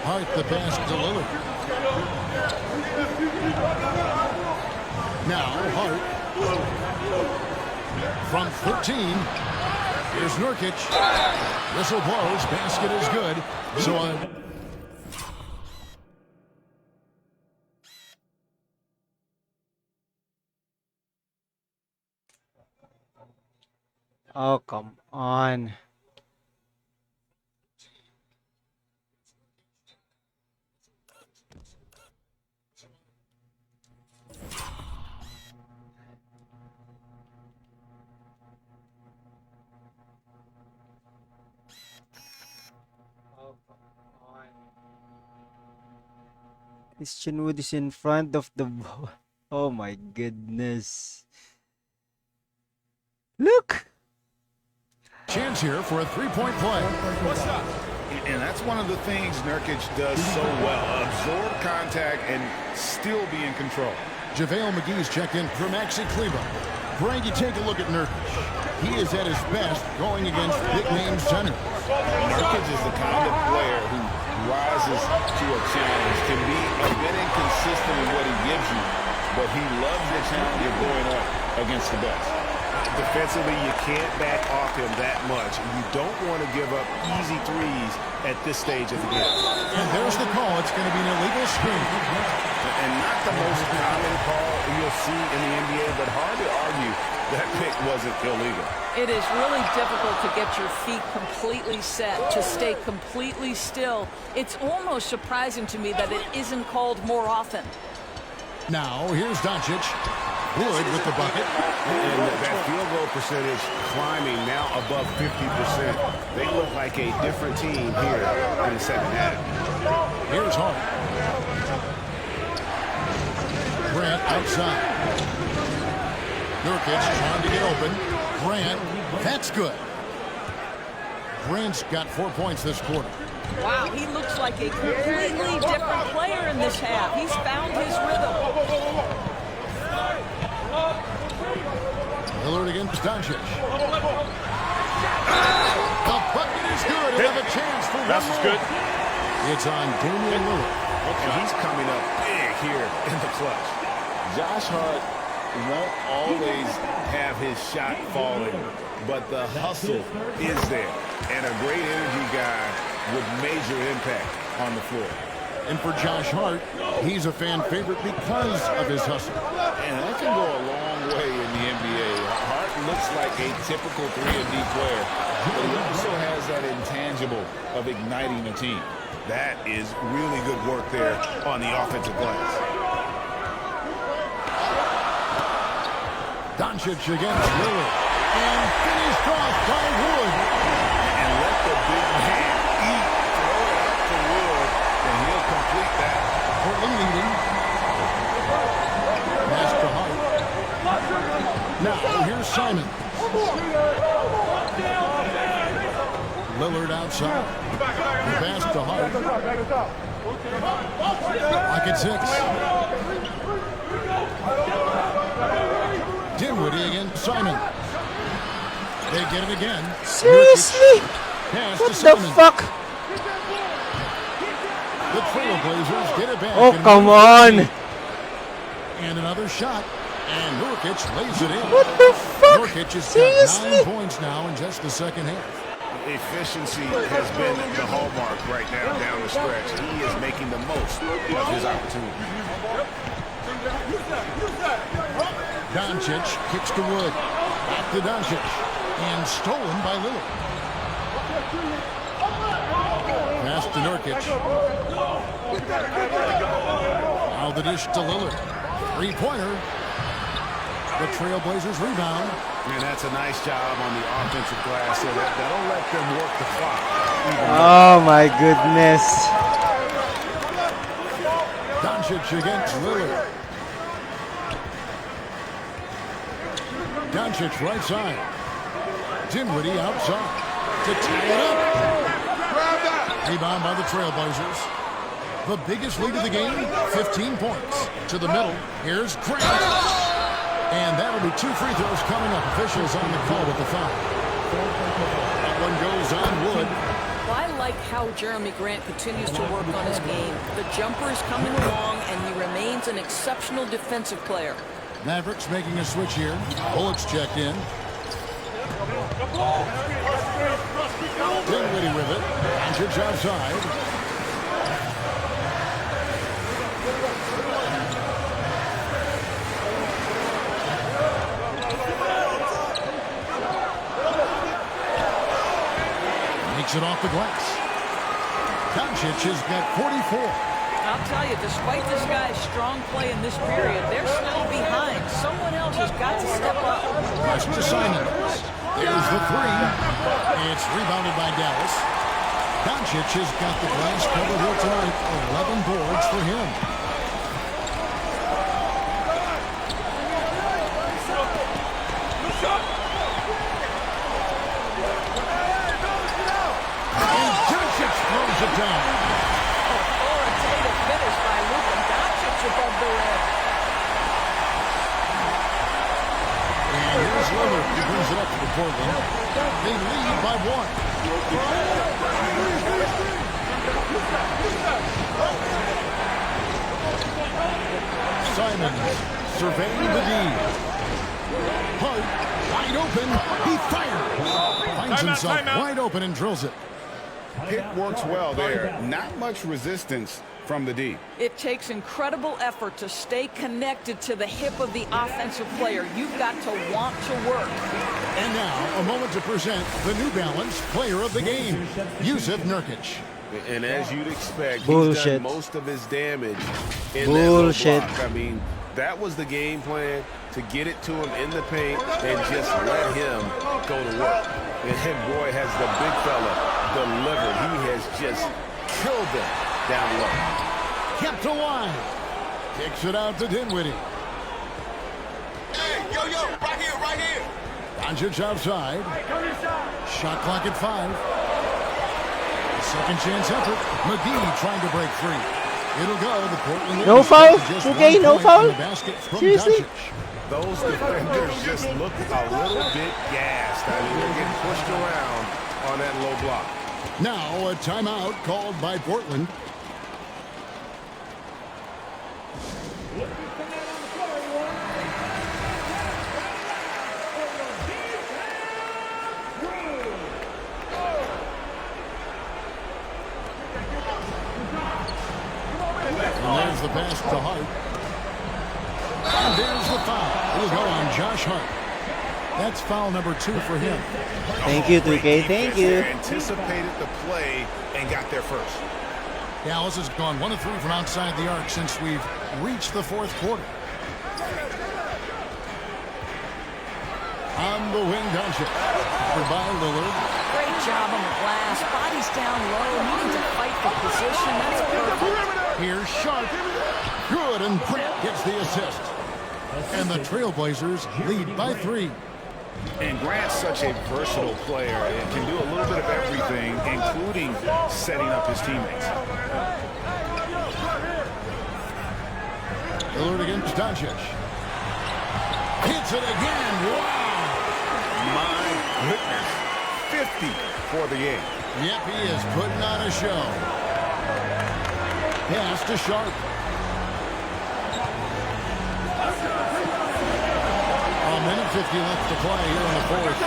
Hart the pass to Lillard. Now Hart. From 13. Here's Nurkic. Whistle blows. Basket is good. So Oh, come on. Christian Wood is in front of the ball. Oh my goodness. Look! Chance here for a three-point play. What's up? And that's one of the things Nurkic does so well. Absorb contact and still be in control. JaVale McGee's checked in for Maxi Kleber. Frank, you take a look at Nurkic. He is at his best going against big-name centers. Nurkic is the kind of player who rises to a challenge, can be a bit inconsistent in what he gives you, but he loves the challenge of going up against the best. Defensively, you can't back off him that much. You don't want to give up easy threes at this stage of the game. And there's the call. It's going to be an illegal screen. And not the most common call you'll see in the NBA, but hard to argue that pick wasn't illegal. It is really difficult to get your feet completely set, to stay completely still. It's almost surprising to me that it isn't called more often. Now, here's Doncic. Wood with the bucket. And that field goal percentage climbing now above 50%. They look like a different team here in the second half. Here's Hart. Grant outside. Nurkic trying to get open. Grant, that's good. Grant's got 4 points this quarter. Wow, he looks like a completely different player in this half. He's found his rhythm. Lillard against Doncic. The bucket is good. He'll have a chance for one more. Good. It's on Damian Lillard. And he's coming up big here in the clutch. Josh Hart won't always have his shot falling, but the hustle is there. And a great energy guy with major impact on the floor. And for Josh Hart, he's a fan favorite because of his hustle. And that can go a long way in the NBA. Hart looks like a typical 3-and-D player, but he also has that intangible of igniting a team. That is really good work there on the offensive glass. Doncic against Lillard. And finished off by Wood. And let the big man eat. Throw it up to Wood, and he'll complete that. Portland leading. Pass to Hart. Now, here's Simon. Lillard outside. The pass to Hart. Lock at 6. Dinwiddie against Simon. They get it again. Seriously? Pass What to the Simon. fuck? The Trailblazers get it back. Oh, and come on. And another shot. And Nurkic lays it in. What the fuck? Nurkic has Seriously? got 9 points now in just the second half. Efficiency has been the hallmark right now down the stretch. He is making the most of his opportunity. Doncic kicks to Wood. Back to Doncic. And stolen by Lillard. Pass to Nurkic. Now the dish to Lillard. Three-pointer. The Trailblazers rebound. And that's a nice job on the offensive glass. So that'll let them work the clock. Oh my goodness. Doncic against Lillard. Doncic right side. Dinwiddie outside to tie it up. Rebound by the Trailblazers. The biggest lead of the game, 15 points. To the middle, here's Grant. And that'll be 2 free throws coming up. Officials on the call with the foul. That one goes on Wood. Well, I like how Jeremy Grant continues to work on his game. The jumper is coming along, and he remains an exceptional defensive player. Mavericks making a switch here. Bullets checked in. Dinwiddie with it. Doncic outside. Gets it off the glass. Doncic has got 44. I'll tell you, despite this guy's strong play in this period, they're still behind. Someone else has got to step up. Pass to Simons. There's the three. It's rebounded by Dallas. Doncic has got the glass covered here tonight. 11 boards for him. And Doncic throws it down. Authoritative finish by Luka Doncic above the rim. And here's Lillard. He brings it up to the Portland. They lead by 1. Simons surveying the D. Hart, wide open. He fires. Finds himself wide open and drills it. Pick works well there. Not much resistance from the D. It takes incredible effort to stay connected to the hip of the offensive player. You've got to want to work. And now, a moment to present the New Balance Player of the Game, Yusuf Nurkic. And as you'd expect, Bullshit. he's done most of his damage in Bullshit. that low block. I mean, that was the game plan, to get it to him in the paint and just let him go to work. And boy, has the big fella delivered. He has just killed them down low. Kept alive. Kicks it out to Dinwiddie. Hey, yo, right here, right here. Doncic outside. Shot clock at 5. Second chance effort. McGee trying to break free. It'll go. The Portland No Lakers foul? get just 2K, 1 no point foul? from the basket from Seriously? Doncic. Those defenders just look a little bit gassed. I mean, they're getting pushed around on that low block. Now a timeout called by Portland. And there's the pass to Hart. And there's the foul. It'll go on Josh Hart. That's foul number 2 for him. Thank you, 2K. Thank you. Anticipated the play and got there first. Dallas has gone 1 of 3 from outside the arc since we've reached the 4th quarter. On the wing, Doncic. Covered by Lillard. Great job on the glass. Body's down low, needing to fight for position. That's perfect. Here's Sharp. Good, and Grant gets the assist. And the Trailblazers lead by 3. And Grant's such a versatile player and can do a little bit of everything, including setting up his teammates. Lillard against Doncic. Hits it again. Wow. My goodness. 50 for the game. Yep, he is putting on a show. Pass to Sharp. A minute 50 left to play here in the 4th.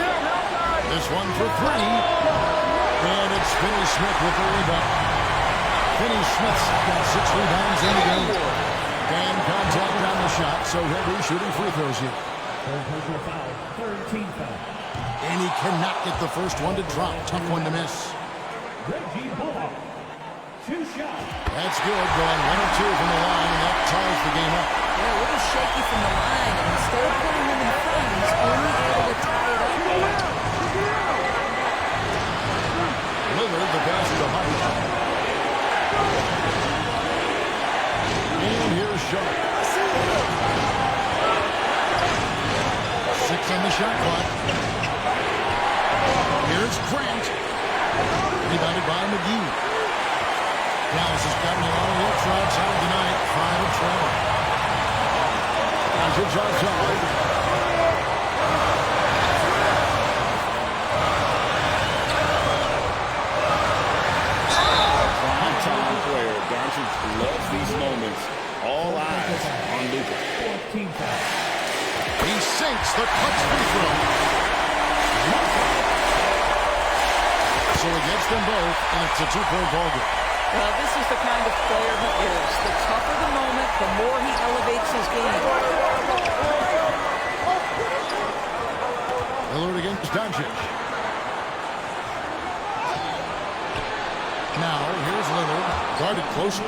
This one for 3. And it's Finney-Smith with the rebound. Finney-Smith's got 6 rebounds in the game. And contact on the shot, so he'll be shooting free throws here. And he cannot get the first one to drop. Tough one to miss. That's good. Going 1 or 2 from the line, and that ties the game up. Yeah, a little shaky from the line, and instead of putting him in front, he's only able to tie it up. Lillard, the pass to Hart. And here's Sharp. 6 on the shot clock. Here's Grant. Rebounded by McGee. Dallas has gotten a lot of looks outside tonight. 5 of 12. Doncic outside. Prime-time player. Doncic loves these moments. All eyes on Luka. He sinks the clutch free throw. So he gets them both, and it's a 2-point ball game. Well, this is the kind of player he is. The tougher the moment, the more he elevates his game. Lillard against Doncic. closer.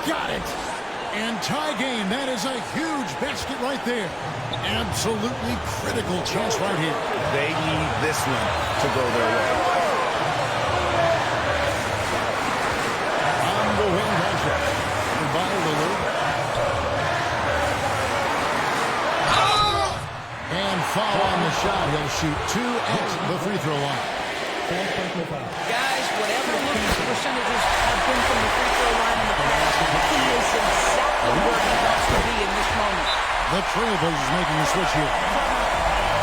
Got it. And tie game. That is a huge basket right there. Absolutely critical chance right here. They need this one to go their way. On the wing contract. By Lillard. And foul on the shot. He'll shoot 2 at the free throw line. Guys, whatever Lucas' percentages have been from the free throw line in the past, he is exactly where he wants to be in this moment. The Trailblazers making a switch here.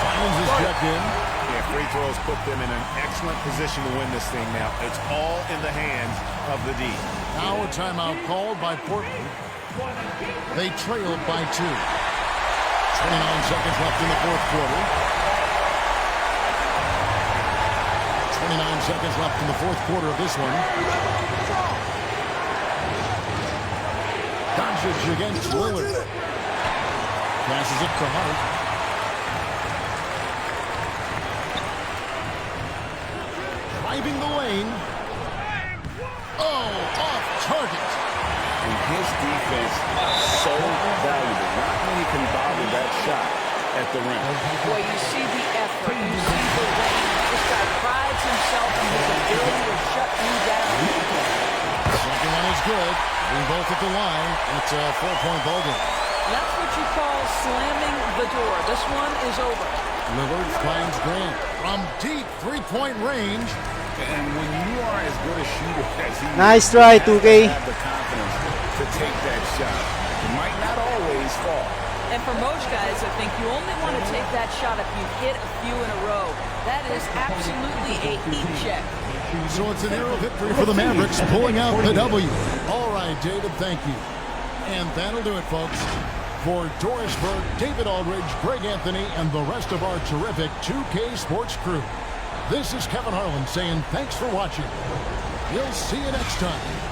Simons is checked in. Yeah, free throws put them in an excellent position to win this thing now. It's all in the hands of the D. Now a timeout called by Portland. They trailed by 2. 29 seconds left in the fourth quarter. 29 seconds left in the fourth quarter of this one. Doncic against Lillard. Passes it to Hart. Driving the lane. Oh, off target. And his defense so valuable. Not many can bother that shot at the rim. Boy, you see the effort. You see the range. This guy prides himself on his ability to shut you down. Second one is good. We both at the line. It's a 4-point ball game. That's what you call slamming the door. This one is over. Lillard finds Grant from deep three-point range. And when you are as good a shooter as he Nice try, 2K. have the confidence to take that shot. It might not always fall. And for most guys, I think you only want to take that shot if you hit a few in a row. That is absolutely a heat check. So it's an arrow victory for the Mavericks, pulling out the W. All right, David, thank you. And that'll do it, folks. For Doris Burke, David Aldridge, Greg Anthony, and the rest of our terrific 2K Sports crew, this is Kevin Harlan saying thanks for watching. We'll see you next time.